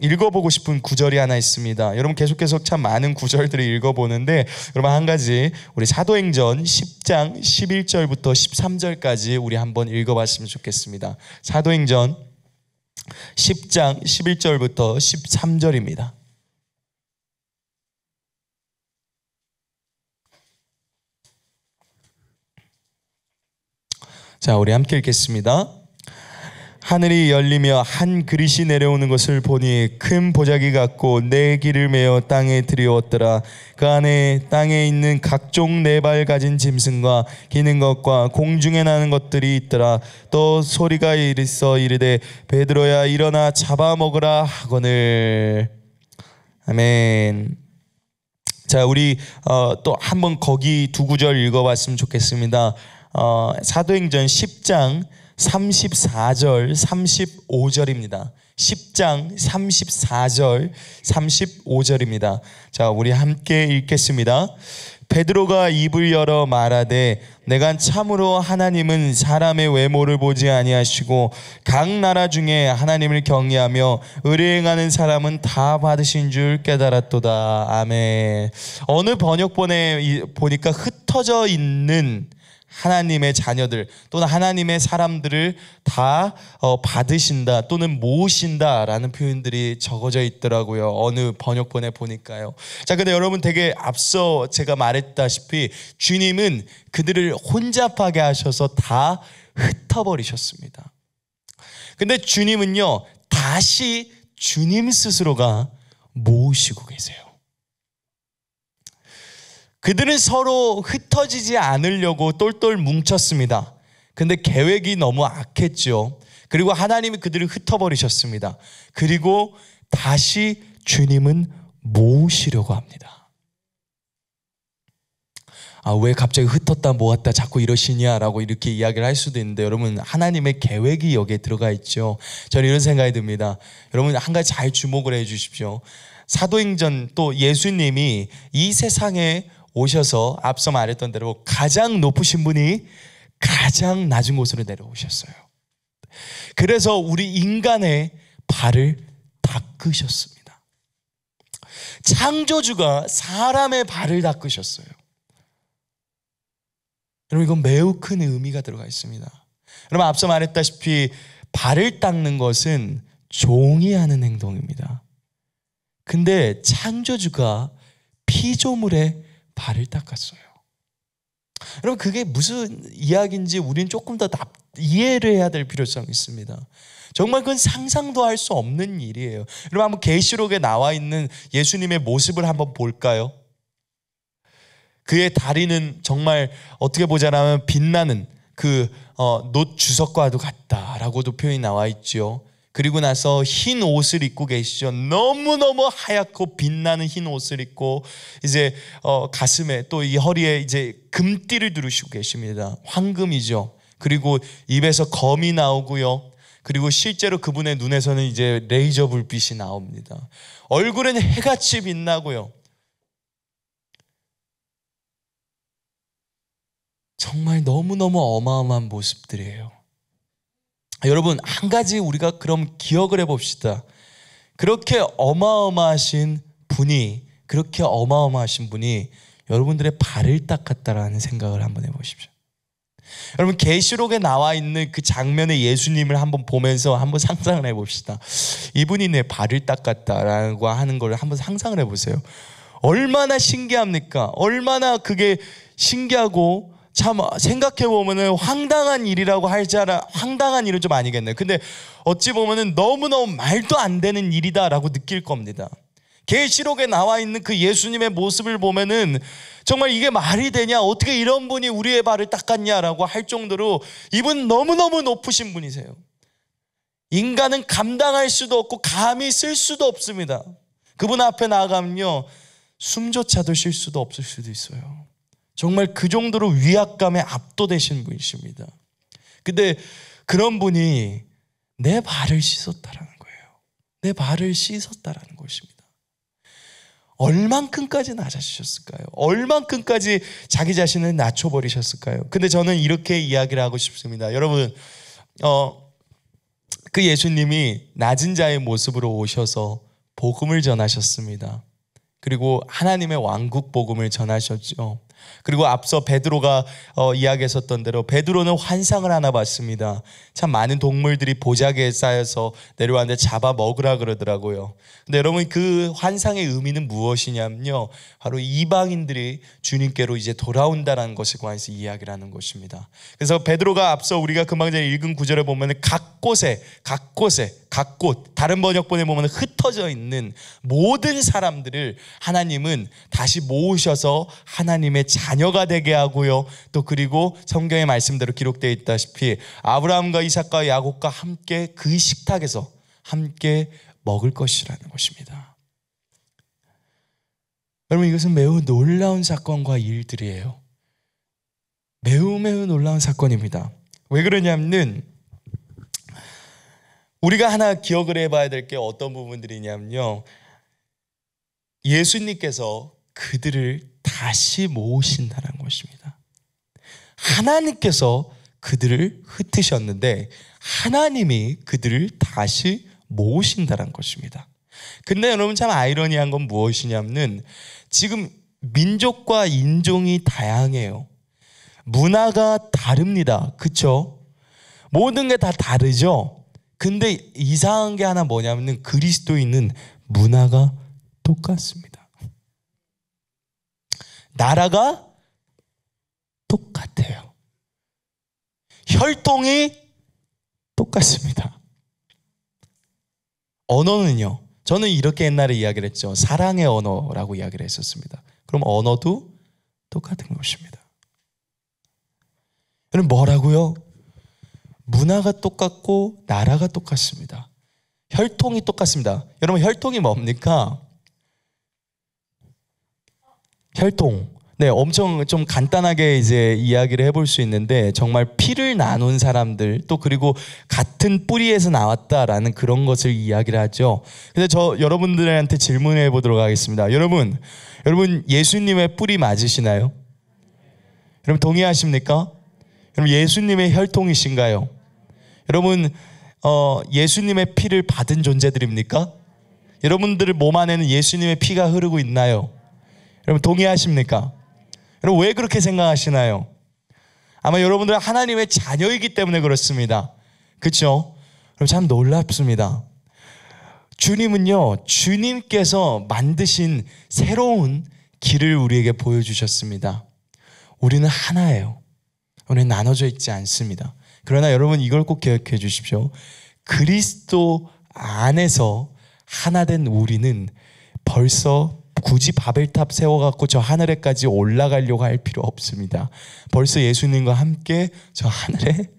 읽어보고 싶은 구절이 하나 있습니다. 여러분 계속 참 많은 구절들을 읽어보는데 여러분 한 가지 우리 사도행전 10장 11절부터 13절까지 우리 한번 읽어봤으면 좋겠습니다. 사도행전 10장 11절부터 13절입니다. 자, 우리 함께 읽겠습니다. 하늘이 열리며 한 그릇이 내려오는 것을 보니 큰 보자기 같고 네 길을 메어 땅에 들여왔더라. 그 안에 땅에 있는 각종 네 발 가진 짐승과 기는 것과 공중에 나는 것들이 있더라. 또 소리가 있어 이르되 베드로야 일어나 잡아먹으라 하거늘. 아멘. 자, 우리 또 한번 거기 두 구절 읽어봤으면 좋겠습니다. 사도행전 10장 34절 35절입니다. 10장 34절 35절입니다. 자, 우리 함께 읽겠습니다. 베드로가 입을 열어 말하되 내가 참으로 하나님은 사람의 외모를 보지 아니하시고 각 나라 중에 하나님을 경외하며 의를 행하는 사람은 다 받으신 줄 깨달았도다. 아멘. 어느 번역본에 보니까 흩어져 있는 하나님의 자녀들 또는 하나님의 사람들을 다 받으신다 또는 모으신다라는 표현들이 적어져 있더라고요. 어느 번역본에 보니까요. 자, 근데 여러분 되게 앞서 제가 말했다시피 주님은 그들을 혼잡하게 하셔서 다 흩어버리셨습니다. 근데 주님은요, 다시 주님 스스로가 모으시고 계세요. 그들은 서로 흩어지지 않으려고 똘똘 뭉쳤습니다. 근데 계획이 너무 악했죠. 그리고 하나님이 그들을 흩어버리셨습니다. 그리고 다시 주님은 모으시려고 합니다. 왜 갑자기 흩었다 모았다 자꾸 이러시냐라고 이렇게 이야기를 할 수도 있는데, 여러분 하나님의 계획이 여기에 들어가 있죠. 저는 이런 생각이 듭니다. 여러분 한 가지 잘 주목을 해 주십시오. 사도행전 또 예수님이 이 세상에 오셔서 앞서 말했던 대로 가장 높으신 분이 가장 낮은 곳으로 내려오셨어요. 그래서 우리 인간의 발을 닦으셨습니다. 창조주가 사람의 발을 닦으셨어요. 여러분 이건 매우 큰 의미가 들어가 있습니다. 여러분 앞서 말했다시피 발을 닦는 것은 종이 하는 행동입니다. 근데 창조주가 피조물의 발을 닦았어요. 여러분 그게 무슨 이야기인지 우리는 조금 더 이해를 해야 될 필요성이 있습니다. 정말 그건 상상도 할 수 없는 일이에요. 여러분 한번 계시록에 나와 있는 예수님의 모습을 한번 볼까요? 그의 다리는 정말 어떻게 보자면 빛나는 그 놋 주석과도 같다라고도 표현이 나와 있죠. 그리고 나서 흰 옷을 입고 계시죠. 너무너무 하얗고 빛나는 흰 옷을 입고 이제 가슴에 또 이 허리에 이제 금띠를 두르시고 계십니다. 황금이죠. 그리고 입에서 검이 나오고요. 그리고 실제로 그분의 눈에서는 이제 레이저 불빛이 나옵니다. 얼굴은 해같이 빛나고요. 정말 너무너무 어마어마한 모습들이에요. 여러분 한 가지 우리가 그럼 기억을 해봅시다. 그렇게 어마어마하신 분이 여러분들의 발을 닦았다라는 생각을 한번 해보십시오. 여러분 계시록에 나와 있는 그 장면의 예수님을 한번 보면서 한번 상상을 해봅시다. 이분이 내 발을 닦았다라고 하는 걸 한번 상상을 해보세요. 얼마나 신기합니까? 얼마나 그게 신기하고 참 생각해보면 황당한 일이라고 할지라 황당한 일은 좀 아니겠네요. 근데 어찌 보면 너무너무 말도 안 되는 일이다라고 느낄 겁니다. 계시록에 나와 있는 그 예수님의 모습을 보면은 정말 이게 말이 되냐, 어떻게 이런 분이 우리의 발을 닦았냐라고 할 정도로 이분 너무너무 높으신 분이세요. 인간은 감당할 수도 없고 감히 쓸 수도 없습니다. 그분 앞에 나아가면요 숨조차도 쉴 수도 없을 수도 있어요. 정말 그 정도로 위압감에 압도되신 분이십니다. 근데 그런 분이 내 발을 씻었다라는 거예요. 내 발을 씻었다라는 것입니다. 얼만큼까지 낮아지셨을까요? 얼만큼까지 자기 자신을 낮춰버리셨을까요? 근데 저는 이렇게 이야기를 하고 싶습니다. 여러분 그 예수님이 낮은 자의 모습으로 오셔서 복음을 전하셨습니다. 그리고 하나님의 왕국 복음을 전하셨죠. 그리고 앞서 베드로가 이야기했었던 대로 베드로는 환상을 하나 봤습니다. 참 많은 동물들이 보자기에 쌓여서 내려왔는데 잡아 먹으라 그러더라고요. 근데 여러분 그 환상의 의미는 무엇이냐면요, 바로 이방인들이 주님께로 이제 돌아온다는 것에 관해서 이야기를 하는 것입니다. 그래서 베드로가 앞서 우리가 금방 전에 읽은 구절에 보면 각 곳 다른 번역본에 보면 흩어져 있는 모든 사람들을 하나님은 다시 모으셔서 하나님의 자녀가 되게 하고요. 또 그리고 성경의 말씀대로 기록되어 있다시피 아브라함과 이삭과 야곱과 함께 그 식탁에서 함께 먹을 것이라는 것입니다. 여러분 이것은 매우 놀라운 사건과 일들이에요. 매우 놀라운 사건입니다. 왜 그러냐면 우리가 하나 기억을 해봐야 될 게 어떤 부분들이냐면요, 예수님께서 그들을 다시 모으신다는 것입니다. 하나님께서 그들을 흩으셨는데 하나님이 그들을 다시 모으신다는 것입니다. 근데 여러분 참 아이러니한 건 무엇이냐면 지금 민족과 인종이 다양해요. 문화가 다릅니다. 그쵸? 모든 게 다 다르죠? 근데 이상한 게 하나 뭐냐면 그리스도인은 문화가 똑같습니다. 나라가 똑같아요. 혈통이 똑같습니다. 언어는요. 저는 이렇게 옛날에 이야기를 했죠. 사랑의 언어라고 이야기를 했었습니다. 그럼 언어도 똑같은 것입니다. 여러분 뭐라고요? 문화가 똑같고 나라가 똑같습니다. 혈통이 똑같습니다. 여러분 혈통이 뭡니까? 혈통. 네, 엄청 좀 간단하게 이제 이야기를 해볼 수 있는데 정말 피를 나눈 사람들 또 그리고 같은 뿌리에서 나왔다라는 그런 것을 이야기를 하죠. 근데 여러분들한테 질문해 보도록 하겠습니다. 여러분 예수님의 뿌리 맞으시나요? 여러분 동의하십니까? 여러분 예수님의 혈통이신가요? 여러분 예수님의 피를 받은 존재들입니까? 여러분들 몸 안에는 예수님의 피가 흐르고 있나요? 여러분 동의하십니까? 여러분 왜 그렇게 생각하시나요? 아마 여러분들은 하나님의 자녀이기 때문에 그렇습니다. 그렇죠? 그럼 참 놀랍습니다. 주님은요, 주님께서 만드신 새로운 길을 우리에게 보여주셨습니다. 우리는 하나예요. 우리는 나눠져 있지 않습니다. 그러나 여러분 이걸 꼭 기억해 주십시오. 그리스도 안에서 하나 된 우리는 벌써 굳이 바벨탑 세워갖고 저 하늘에까지 올라가려고 할 필요 없습니다. 벌써 예수님과 함께 저 하늘에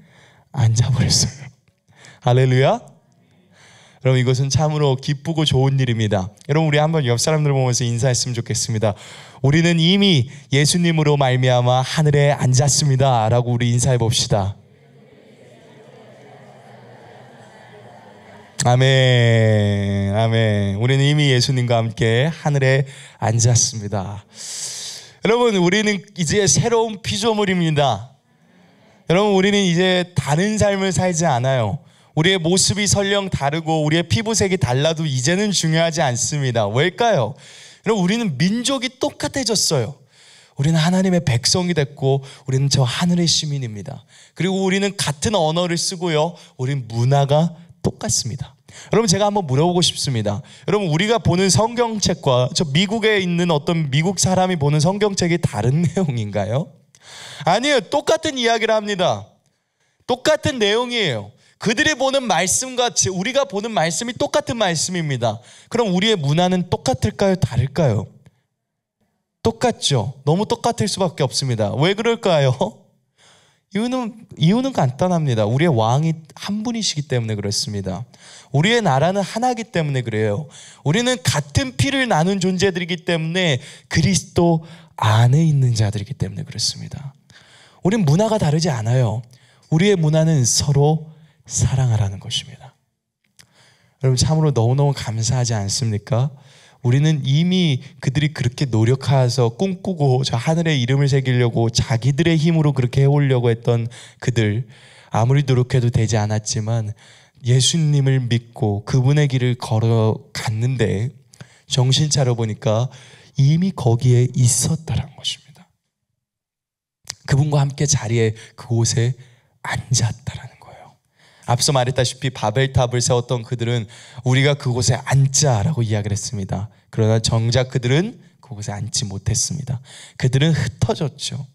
앉아버렸어요. 할렐루야. 여러분 이것은 참으로 기쁘고 좋은 일입니다. 여러분 우리 한번 옆 사람들 보면서 인사했으면 좋겠습니다. 우리는 이미 예수님으로 말미암아 하늘에 앉았습니다 라고 우리 인사해 봅시다. 아멘, 아멘. 우리는 이미 예수님과 함께 하늘에 앉았습니다. 여러분, 우리는 이제 새로운 피조물입니다. 여러분, 우리는 이제 다른 삶을 살지 않아요. 우리의 모습이 설령 다르고 우리의 피부색이 달라도 이제는 중요하지 않습니다. 왜일까요? 여러분, 우리는 민족이 똑같아졌어요. 우리는 하나님의 백성이 됐고 우리는 저 하늘의 시민입니다. 그리고 우리는 같은 언어를 쓰고요. 우리는 문화가 똑같습니다. 여러분 제가 한번 물어보고 싶습니다. 여러분 우리가 보는 성경책과 저 미국에 있는 어떤 미국 사람이 보는 성경책이 다른 내용인가요? 아니에요. 똑같은 이야기를 합니다. 똑같은 내용이에요. 그들이 보는 말씀과 우리가 보는 말씀이 똑같은 말씀입니다. 그럼 우리의 문화는 똑같을까요? 다를까요? 똑같죠. 너무 똑같을 수밖에 없습니다. 왜 그럴까요? 이유는 간단합니다. 우리의 왕이 한 분이시기 때문에 그렇습니다. 우리의 나라는 하나이기 때문에 그래요. 우리는 같은 피를 나눈 존재들이기 때문에 그리스도 안에 있는 자들이기 때문에 그렇습니다. 우리는 문화가 다르지 않아요. 우리의 문화는 서로 사랑하라는 것입니다. 여러분 참으로 너무너무 감사하지 않습니까? 우리는 이미 그들이 그렇게 노력해서 꿈꾸고 저 하늘에 이름을 새기려고 자기들의 힘으로 그렇게 해오려고 했던 그들, 아무리 노력해도 되지 않았지만 예수님을 믿고 그분의 길을 걸어갔는데 정신 차려 보니까 이미 거기에 있었다는 것입니다. 그분과 함께 자리에 그곳에 앉았다라는 거예요. 앞서 말했다시피 바벨탑을 세웠던 그들은 우리가 그곳에 앉자라고 이야기를 했습니다. 그러나 정작 그들은 그곳에 앉지 못했습니다. 그들은 흩어졌죠.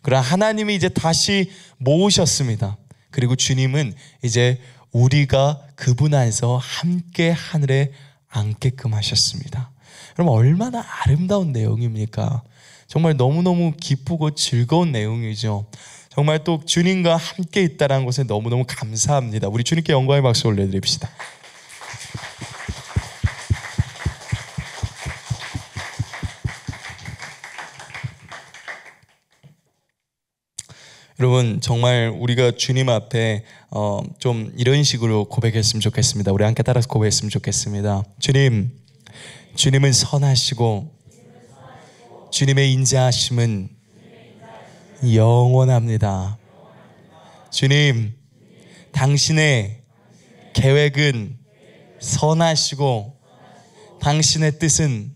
그러나 하나님이 이제 다시 모으셨습니다. 그리고 주님은 이제 우리가 그분 안에서 함께 하늘에 앉게끔 하셨습니다. 여러분 얼마나 아름다운 내용입니까? 정말 너무너무 기쁘고 즐거운 내용이죠. 정말 또 주님과 함께 있다는 것에 너무너무 감사합니다. 우리 주님께 영광의 박수 올려드립시다. 여러분 정말 우리가 주님 앞에 좀 이런 식으로 고백했으면 좋겠습니다. 우리 함께 따라서 고백했으면 좋겠습니다. 주님은 선하시고 주님의 인자하심은 영원합니다. 주님, 당신의 계획은 선하시고 당신의 뜻은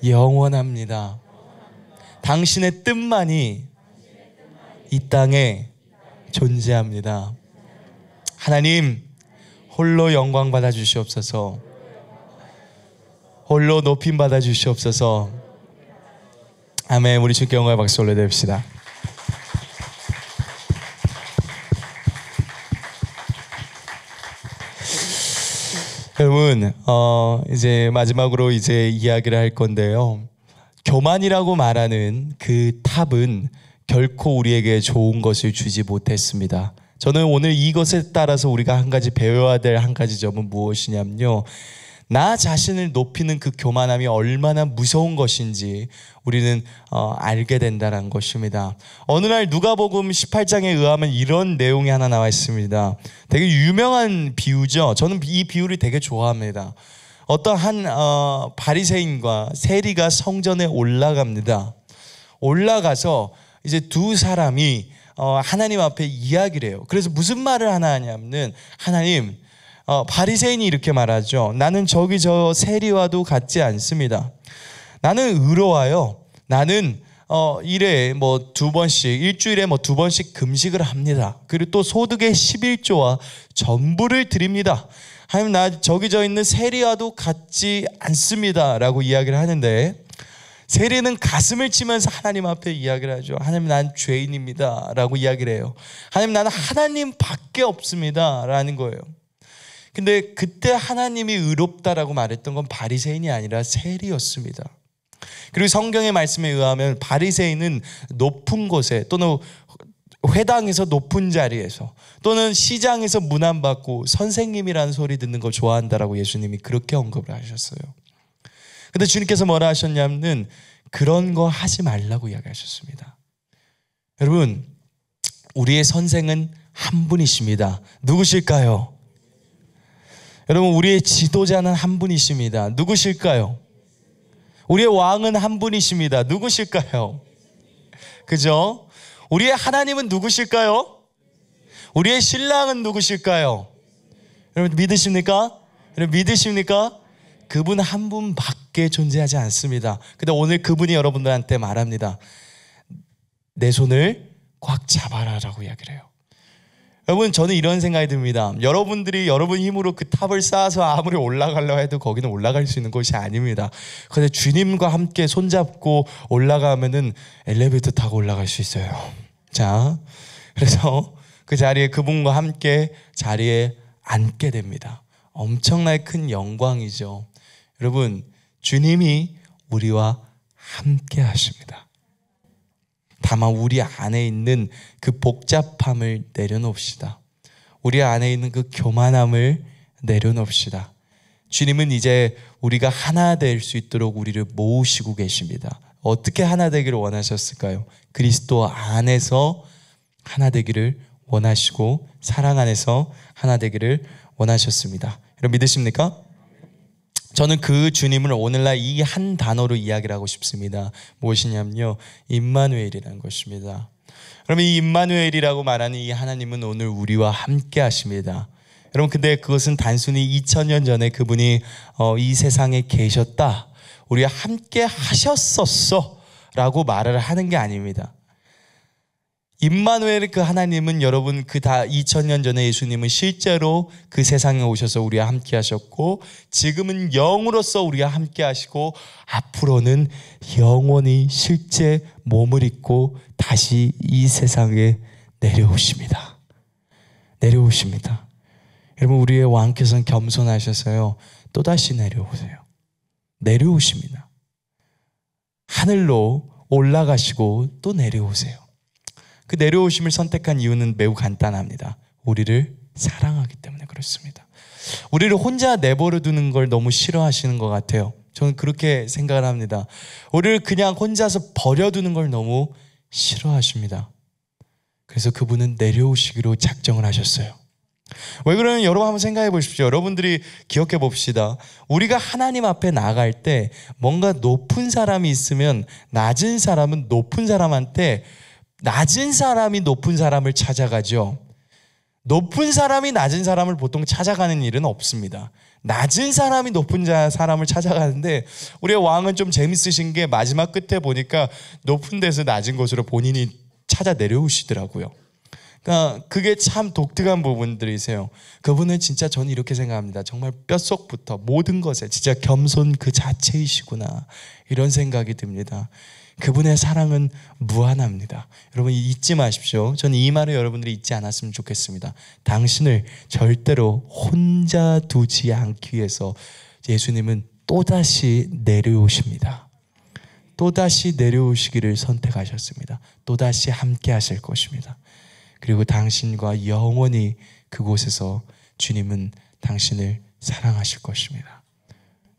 영원합니다. 당신의 뜻만이 이 땅에 존재합니다. 하나님, 홀로 영광 받아 주시옵소서. 홀로 높임 받아 주시옵소서. 아멘. 우리 주께 영광의 박수 올려드립시다. 여러분, 이제 마지막으로 이제 이야기를 할 건데요. 교만이라고 말하는 그 탑은 결코 우리에게 좋은 것을 주지 못했습니다. 저는 오늘 이것에 따라서 우리가 한 가지 배워야 될 한 가지 점은 무엇이냐면요, 나 자신을 높이는 그 교만함이 얼마나 무서운 것인지 우리는 알게 된다는 것입니다. 어느 날 누가복음 18장에 의하면 이런 내용이 하나 나와 있습니다. 되게 유명한 비유죠. 저는 이 비유를 되게 좋아합니다. 어떤 한 바리새인과 세리가 성전에 올라갑니다. 올라가서 이제 두 사람이 하나님 앞에 이야기를 해요. 그래서 무슨 말을 하나 하냐면, 하나님, 바리새인이 이렇게 말하죠. 나는 저기 저 세리와도 같지 않습니다. 나는 의로와요. 나는 일에 두 번씩, 일주일에 두 번씩 금식을 합니다. 그리고 또 소득의 11조와 전부를 드립니다. 하나님, 나 저기 저 있는 세리와도 같지 않습니다 라고 이야기를 하는데, 세리는 가슴을 치면서 하나님 앞에 이야기를 하죠. 하나님, 난 죄인입니다 라고 이야기를 해요. 하나님, 나는 하나님 밖에 없습니다 라는 거예요. 근데 그때 하나님이 의롭다라고 말했던 건 바리새인이 아니라 세리였습니다. 그리고 성경의 말씀에 의하면 바리새인은 높은 곳에, 또는 회당에서 높은 자리에서, 또는 시장에서 문안받고 선생님이라는 소리 듣는 걸 좋아한다라고 예수님이 그렇게 언급을 하셨어요. 근데 주님께서 뭐라 하셨냐면 그런 거 하지 말라고 이야기하셨습니다. 여러분, 우리의 선생은 한 분이십니다. 누구실까요? 여러분, 우리의 지도자는 한 분이십니다. 누구실까요? 우리의 왕은 한 분이십니다. 누구실까요? 그죠? 우리의 하나님은 누구실까요? 우리의 신랑은 누구실까요? 여러분 믿으십니까? 여러분 믿으십니까? 그분 한 분밖에 존재하지 않습니다. 근데 오늘 그분이 여러분들한테 말합니다. 내 손을 꽉 잡아라라고 이야기를 해요. 여러분, 저는 이런 생각이 듭니다. 여러분들이 여러분 힘으로 그 탑을 쌓아서 아무리 올라가려고 해도 거기는 올라갈 수 있는 곳이 아닙니다. 그런데 주님과 함께 손잡고 올라가면은 엘리베이터 타고 올라갈 수 있어요. 자, 그래서 그 자리에 그분과 함께 자리에 앉게 됩니다. 엄청나게 큰 영광이죠. 여러분, 주님이 우리와 함께 하십니다. 다만 우리 안에 있는 그 복잡함을 내려놓읍시다. 우리 안에 있는 그 교만함을 내려놓읍시다. 주님은 이제 우리가 하나 될 수 있도록 우리를 모으시고 계십니다. 어떻게 하나 되기를 원하셨을까요? 그리스도 안에서 하나 되기를 원하시고 사랑 안에서 하나 되기를 원하셨습니다. 여러분 믿으십니까? 저는 그 주님을 오늘날 이 한 단어로 이야기를 하고 싶습니다. 무엇이냐면요, 임마누엘이라는 것입니다. 그러면 이 임마누엘이라고 말하는 이 하나님은 오늘 우리와 함께 하십니다. 여러분, 근데 그것은 단순히 2000년 전에 그분이 이 세상에 계셨다, 우리와 함께 하셨었어 라고 말을 하는 게 아닙니다. 임마누엘, 그 하나님은 여러분, 그 다 2000년 전에 예수님은 실제로 그 세상에 오셔서 우리와 함께 하셨고, 지금은 영으로서 우리와 함께 하시고, 앞으로는 영원히 실제 몸을 입고 다시 이 세상에 내려오십니다. 내려오십니다. 여러분, 우리의 왕께서는 겸손하셔서요, 또다시 내려오세요. 내려오십니다. 하늘로 올라가시고 또 내려오세요. 그 내려오심을 선택한 이유는 매우 간단합니다. 우리를 사랑하기 때문에 그렇습니다. 우리를 혼자 내버려 두는 걸 너무 싫어하시는 것 같아요. 저는 그렇게 생각을 합니다. 우리를 그냥 혼자서 버려두는 걸 너무 싫어하십니다. 그래서 그분은 내려오시기로 작정을 하셨어요. 왜 그러냐면 여러분 한번 생각해 보십시오. 여러분들이 기억해 봅시다. 우리가 하나님 앞에 나갈 때 뭔가 높은 사람이 있으면 낮은 사람은 높은 사람한테, 낮은 사람이 높은 사람을 찾아가죠. 높은 사람이 낮은 사람을 보통 찾아가는 일은 없습니다. 낮은 사람이 높은 사람을 찾아가는데, 우리의 왕은 좀 재밌으신 게 마지막 끝에 보니까 높은 데서 낮은 곳으로 본인이 찾아 내려오시더라고요. 그러니까 그게 참 독특한 부분들이세요. 그분은 진짜 저는 이렇게 생각합니다. 정말 뼛속부터 모든 것에 진짜 겸손 그 자체이시구나, 이런 생각이 듭니다. 그분의 사랑은 무한합니다. 여러분 잊지 마십시오. 저는 이 말을 여러분들이 잊지 않았으면 좋겠습니다. 당신을 절대로 혼자 두지 않기 위해서 예수님은 또다시 내려오십니다. 또다시 내려오시기를 선택하셨습니다. 또다시 함께 하실 것입니다. 그리고 당신과 영원히 그곳에서 주님은 당신을 사랑하실 것입니다.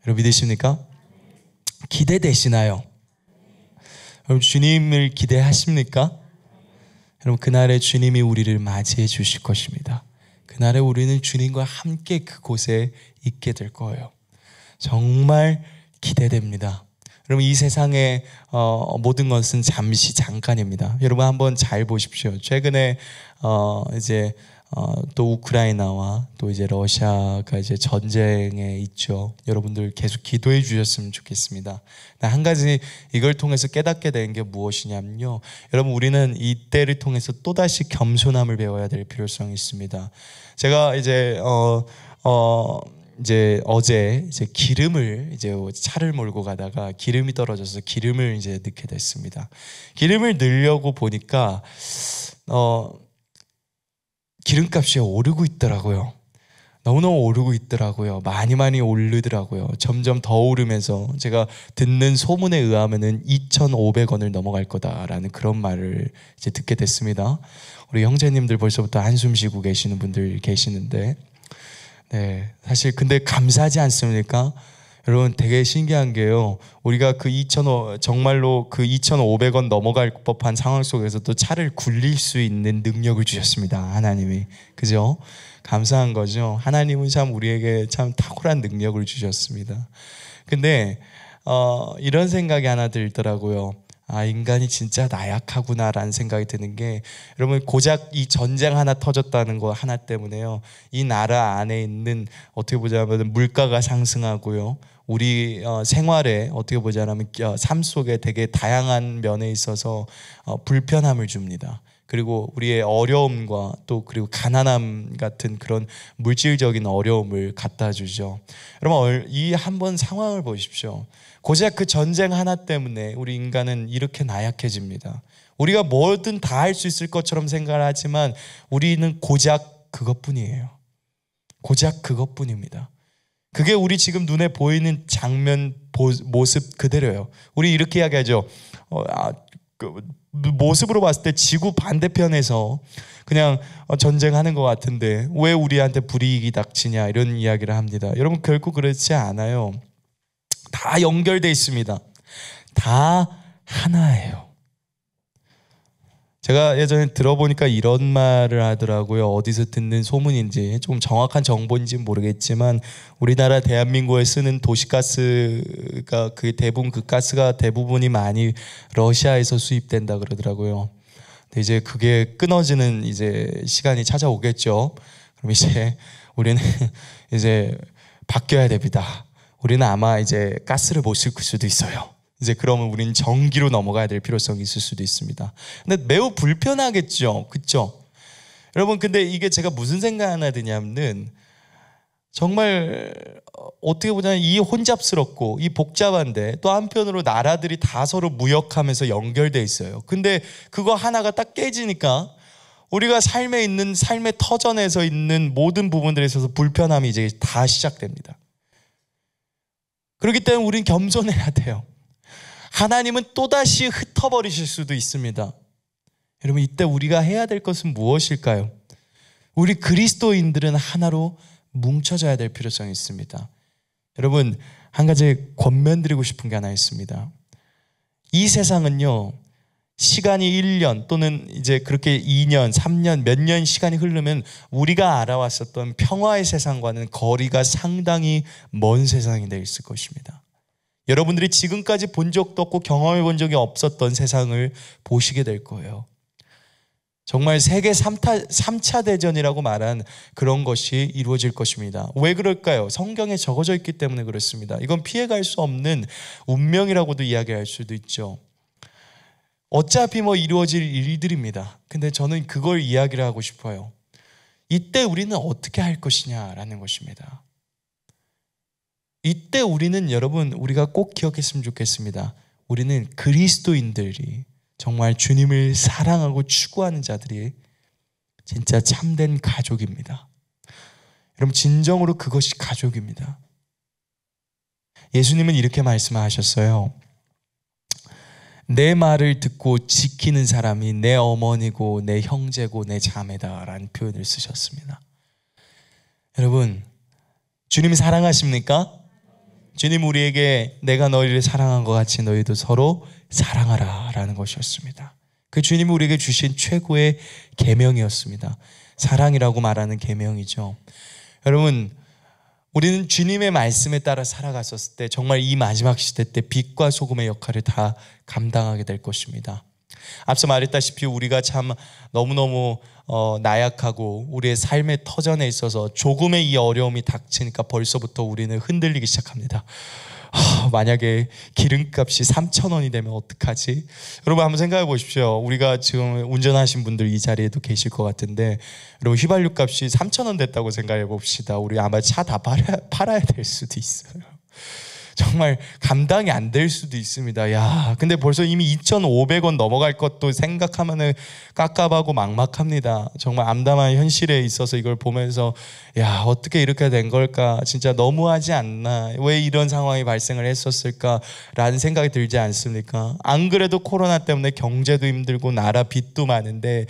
여러분 믿으십니까? 기대되시나요? 여러분 주님을 기대하십니까? 여러분 그날에 주님이 우리를 맞이해 주실 것입니다. 그날에 우리는 주님과 함께 그곳에 있게 될 거예요. 정말 기대됩니다. 여러분 이 세상의 모든 것은 잠시 잠깐입니다. 여러분 한번 잘 보십시오. 최근에 또 우크라이나와 또 이제 러시아가 이제 전쟁에 있죠. 여러분들 계속 기도해 주셨으면 좋겠습니다. 한 가지 이걸 통해서 깨닫게 된 게 무엇이냐면요, 여러분 우리는 이때를 통해서 또다시 겸손함을 배워야 될 필요성이 있습니다. 제가 이제 어제 기름을 차를 몰고 가다가 기름이 떨어져서 기름을 이제 넣게 됐습니다. 기름을 넣으려고 보니까 기름값이 오르고 있더라고요. 너무너무 오르고 있더라고요. 많이 오르더라고요. 점점 더 오르면서 제가 듣는 소문에 의하면은 2,500원을 넘어갈 거다라는 그런 말을 이제 듣게 됐습니다. 우리 형제님들 벌써부터 한숨 쉬고 계시는 분들 계시는데, 네, 사실 근데 감사하지 않습니까? 여러분 되게 신기한 게요, 우리가 정말로 그 2,500원 넘어갈 법한 상황 속에서도 차를 굴릴 수 있는 능력을 주셨습니다. 하나님이. 그죠? 감사한 거죠. 하나님은 참 우리에게 참 탁월한 능력을 주셨습니다. 근데 이런 생각이 하나 들더라고요. 인간이 진짜 나약하구나라는 생각이 드는 게, 여러분 고작 이 전쟁 하나 터졌다는 거 하나 때문에요, 이 나라 안에 있는 어떻게 보자면 물가가 상승하고요, 우리 생활에 어떻게 보자면 삶 속에 되게 다양한 면에 있어서 불편함을 줍니다. 그리고 우리의 어려움과 또 그리고 가난함 같은 그런 물질적인 어려움을 갖다 주죠. 여러분 이 한번 상황을 보십시오. 고작 그 전쟁 하나 때문에 우리 인간은 이렇게 나약해집니다. 우리가 뭐든 다 할 수 있을 것처럼 생각을 하지만 우리는 고작 그것뿐이에요. 고작 그것뿐입니다. 그게 우리 지금 눈에 보이는 장면 모습 그대로예요. 우리 이렇게 이야기하죠. 모습으로 봤을 때 지구 반대편에서 그냥 전쟁하는 것 같은데 왜 우리한테 불이익이 닥치냐, 이런 이야기를 합니다. 여러분 결코 그렇지 않아요. 다 연결되어 있습니다. 다 하나예요. 제가 예전에 들어보니까 이런 말을 하더라고요. 어디서 듣는 소문인지 좀 정확한 정보인지는 모르겠지만 우리나라 대한민국에 쓰는 도시가스가 대부분 그 가스가 대부분이 많이 러시아에서 수입된다 그러더라고요. 근데 이제 그게 끊어지는 이제 시간이 찾아오겠죠. 그럼 이제 우리는 이제 바뀌어야 됩니다. 우리는 아마 이제 가스를 못 쓸 수도 있어요. 이제 그러면 우리는 전기로 넘어가야 될 필요성이 있을 수도 있습니다. 근데 매우 불편하겠죠, 그렇죠? 여러분 근데 이게 제가 무슨 생각 하나 드냐면은, 정말 어떻게 보자면 이 혼잡스럽고 이 복잡한데 또 한편으로 나라들이 다 서로 무역하면서 연결돼 있어요. 근데 그거 하나가 딱 깨지니까 우리가 삶의 터전에서 있는 모든 부분들에 있어서 불편함이 이제 다 시작됩니다. 그렇기 때문에 우리는 겸손해야 돼요. 하나님은 또다시 흩어버리실 수도 있습니다. 여러분 이때 우리가 해야 될 것은 무엇일까요? 우리 그리스도인들은 하나로 뭉쳐져야 될 필요성이 있습니다. 여러분 한 가지 권면드리고 싶은 게 하나 있습니다. 이 세상은요, 시간이 1년 또는 이제 그렇게 2년, 3년, 몇 년 시간이 흐르면 우리가 알아왔었던 평화의 세상과는 거리가 상당히 먼 세상이 돼 있을 것입니다. 여러분들이 지금까지 본 적도 없고 경험해 본 적이 없었던 세상을 보시게 될 거예요. 정말 세계 3차 대전이라고 말한 그런 것이 이루어질 것입니다. 왜 그럴까요? 성경에 적어져 있기 때문에 그렇습니다. 이건 피해갈 수 없는 운명이라고도 이야기할 수도 있죠. 어차피 뭐 이루어질 일들입니다. 근데 저는 그걸 이야기를 하고 싶어요. 이때 우리는 어떻게 할 것이냐라는 것입니다. 이때 우리는 여러분 우리가 꼭 기억했으면 좋겠습니다. 우리는 그리스도인들이 정말 주님을 사랑하고 추구하는 자들이 진짜 참된 가족입니다. 여러분 진정으로 그것이 가족입니다. 예수님은 이렇게 말씀하셨어요. 내 말을 듣고 지키는 사람이 내 어머니고 내 형제고 내 자매다라는 표현을 쓰셨습니다. 여러분 주님이 사랑하십니까? 주님 우리에게 내가 너희를 사랑한 것 같이 너희도 서로 사랑하라 라는 것이었습니다. 그 주님이 우리에게 주신 최고의 계명이었습니다. 사랑이라고 말하는 계명이죠. 여러분 우리는 주님의 말씀에 따라 살아갔었을 때 정말 이 마지막 시대 때 빛과 소금의 역할을 다 감당하게 될 것입니다. 앞서 말했다시피 우리가 참 너무너무 나약하고 우리의 삶의 터전에 있어서 조금의 이 어려움이 닥치니까 벌써부터 우리는 흔들리기 시작합니다. 만약에 기름값이 3,000원이 되면 어떡하지? 여러분 한번 생각해 보십시오. 우리가 지금 운전하신 분들 이 자리에도 계실 것 같은데 여러분 휘발유 값이 3,000원 됐다고 생각해 봅시다. 우리 아마 차 다 팔아야 될 수도 있어요. 정말 감당이 안 될 수도 있습니다. 야, 근데 벌써 이미 2,500원 넘어갈 것도 생각하면은 깝깝하고 막막합니다. 정말 암담한 현실에 있어서 이걸 보면서 야, 어떻게 이렇게 된 걸까? 진짜 너무하지 않나? 왜 이런 상황이 발생을 했었을까라는 생각이 들지 않습니까? 안 그래도 코로나 때문에 경제도 힘들고 나라 빚도 많은데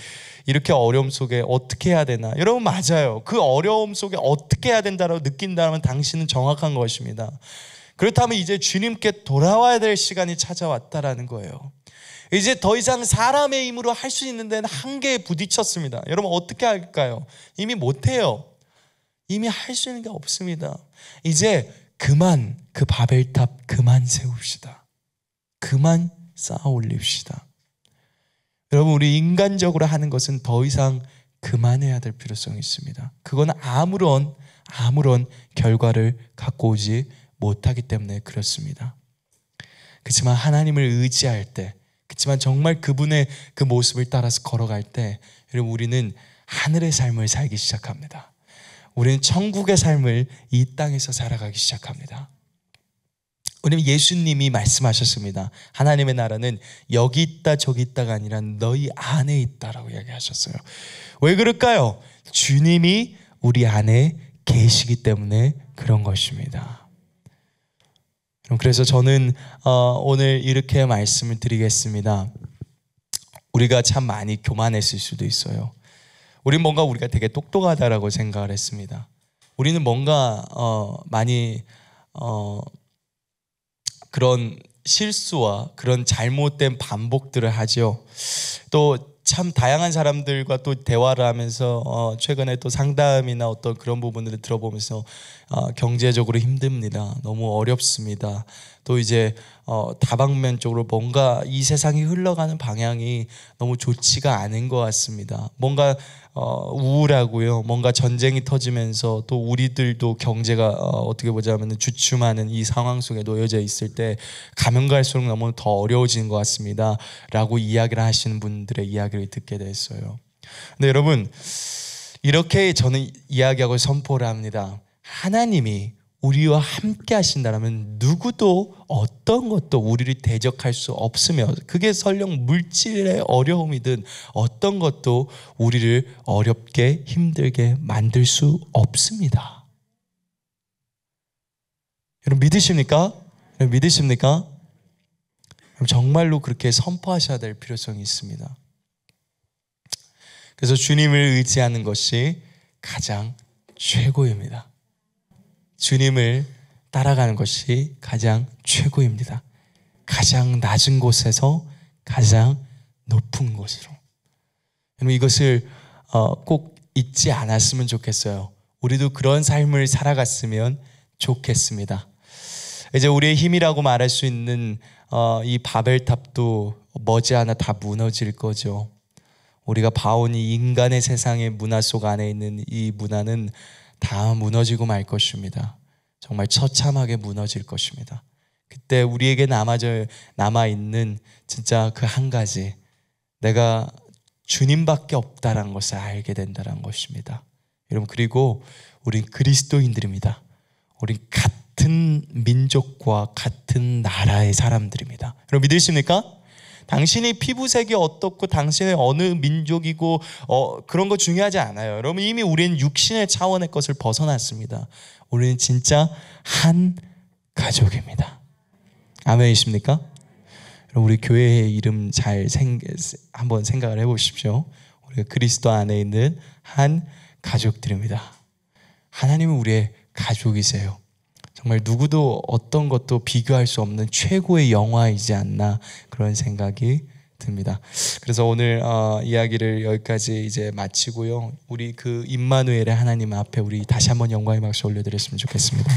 이렇게 어려움 속에 어떻게 해야 되나? 여러분 맞아요. 그 어려움 속에 어떻게 해야 된다고 느낀다면 당신은 정확한 것입니다. 그렇다면 이제 주님께 돌아와야 될 시간이 찾아왔다라는 거예요. 이제 더 이상 사람의 힘으로 할 수 있는 데는 한계에 부딪혔습니다. 여러분 어떻게 할까요? 이미 못해요. 이미 할 수 있는 게 없습니다. 이제 그만 그 바벨탑 그만 세웁시다. 그만 쌓아 올립시다. 여러분 우리 인간적으로 하는 것은 더 이상 그만해야 될 필요성이 있습니다. 그건 아무런 결과를 갖고 오지 못하기 때문에 그렇습니다. 그렇지만 하나님을 의지할 때, 그렇지만 정말 그분의 그 모습을 따라서 걸어갈 때 여러분 우리는 하늘의 삶을 살기 시작합니다. 우리는 천국의 삶을 이 땅에서 살아가기 시작합니다. 우리는 예수님이 말씀하셨습니다. 하나님의 나라는 여기 있다 저기 있다가 아니라 너희 안에 있다라고 이야기하셨어요. 왜 그럴까요? 주님이 우리 안에 계시기 때문에 그런 것입니다. 그래서 저는 오늘 이렇게 말씀을 드리겠습니다. 우리가 참 많이 교만했을 수도 있어요. 우리는 뭔가 우리가 되게 똑똑하다라고 생각을 했습니다. 우리는 뭔가 많이 그런 실수와 그런 잘못된 반복들을 하죠. 또 참 다양한 사람들과 또 대화를 하면서 최근에 또 상담이나 어떤 그런 부분들을 들어보면서 경제적으로 힘듭니다. 너무 어렵습니다. 또 이제 다방면적으로 뭔가 이 세상이 흘러가는 방향이 너무 좋지가 않은 것 같습니다. 뭔가 우울하고요. 뭔가 전쟁이 터지면서 또 우리들도 경제가 어떻게 보자면 주춤하는 이 상황 속에 놓여져 있을 때 가면 갈수록 너무 더 어려워지는 것 같습니다. 라고 이야기를 하시는 분들의 이야기를 듣게 됐어요. 근데 여러분 이렇게 저는 이야기하고 선포를 합니다. 하나님이 우리와 함께 하신다면 누구도 어떤 것도 우리를 대적할 수 없으며 그게 설령 물질의 어려움이든 어떤 것도 우리를 어렵게 힘들게 만들 수 없습니다. 여러분 믿으십니까? 여러분 믿으십니까? 정말로 그렇게 선포하셔야 될 필요성이 있습니다. 그래서 주님을 의지하는 것이 가장 최고입니다. 주님을 따라가는 것이 가장 최고입니다. 가장 낮은 곳에서 가장 높은 곳으로. 여러분 이것을 꼭 잊지 않았으면 좋겠어요. 우리도 그런 삶을 살아갔으면 좋겠습니다. 이제 우리의 힘이라고 말할 수 있는 이 바벨탑도 머지않아 다 무너질 거죠. 우리가 봐온 이 인간의 세상의 문화 속 안에 있는 이 문화는 다 무너지고 말 것입니다. 정말 처참하게 무너질 것입니다. 그때 우리에게 남아있는 진짜 그 한 가지, 내가 주님밖에 없다라는 것을 알게 된다는 것입니다. 여러분, 그리고 우린 그리스도인들입니다. 우린 같은 민족과 같은 나라의 사람들입니다. 여러분, 믿으십니까? 당신이 피부색이 어떻고 당신의 어느 민족이고 그런 거 중요하지 않아요. 여러분, 이미 우리는 육신의 차원의 것을 벗어났습니다. 우리는 진짜 한 가족입니다. 아멘이십니까? 우리 교회의 이름 잘 한번 생각을 해보십시오. 우리가 그리스도 안에 있는 한 가족들입니다. 하나님은 우리의 가족이세요. 정말 누구도 어떤 것도 비교할 수 없는 최고의 영화이지 않나, 그런 생각이 듭니다. 그래서 오늘 이야기를 여기까지 이제 마치고요. 우리 그 임마누엘의 하나님 앞에 우리 다시 한번 영광의 박수 올려드렸으면 좋겠습니다.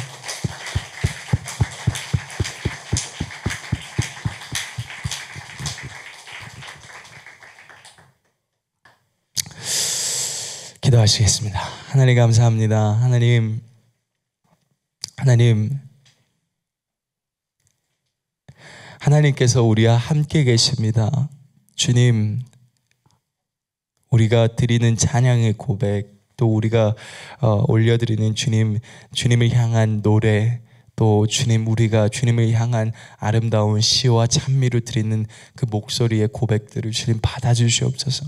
기도하시겠습니다. 하나님 감사합니다. 하나님께서 우리와 함께 계십니다. 주님, 우리가 드리는 찬양의 고백, 또 우리가 올려드리는 주님을 향한 노래, 또 주님, 우리가 주님을 향한 아름다운 시와 찬미로 드리는 그 목소리의 고백들을 주님 받아주시옵소서.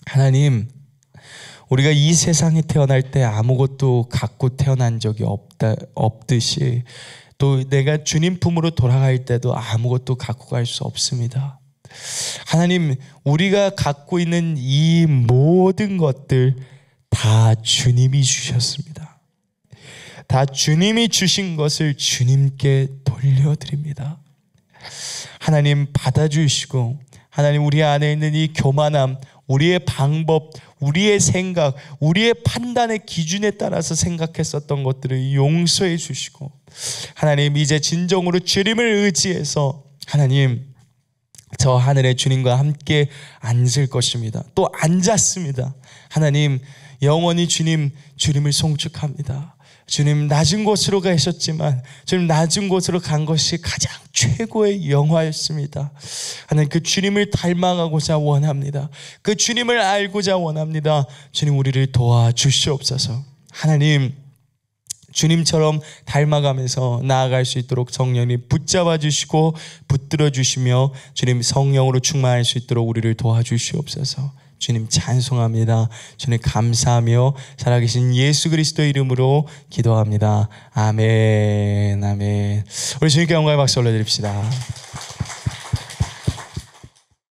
하나님, 우리가 이 세상에 태어날 때 아무것도 갖고 태어난 적이 없듯이, 또 내가 주님 품으로 돌아갈 때도 아무것도 갖고 갈 수 없습니다. 하나님, 우리가 갖고 있는 이 모든 것들 다 주님이 주셨습니다. 다 주님이 주신 것을 주님께 돌려드립니다. 하나님, 받아주시고, 하나님, 우리 안에 있는 이 교만함, 우리의 방법, 우리의 생각, 우리의 판단의 기준에 따라서 생각했었던 것들을 용서해 주시고, 하나님, 이제 진정으로 주님을 의지해서 하나님, 저 하늘의 주님과 함께 앉을 것입니다. 또 앉았습니다. 하나님, 영원히 주님을 송축합니다. 주님, 낮은 곳으로 가셨지만 주님, 낮은 곳으로 간 것이 가장 최고의 영화였습니다. 하나님, 그 주님을 닮아가고자 원합니다. 그 주님을 알고자 원합니다. 주님, 우리를 도와주시옵소서. 하나님, 주님처럼 닮아가면서 나아갈 수 있도록 성령님 붙잡아 주시고 붙들어 주시며 주님, 성령으로 충만할 수 있도록 우리를 도와주시옵소서. 주님 찬송합니다. 주님 감사하며 살아계신 예수 그리스도의 이름으로 기도합니다. 아멘, 아멘. 우리 주님께 영광의 박수 올려드립시다.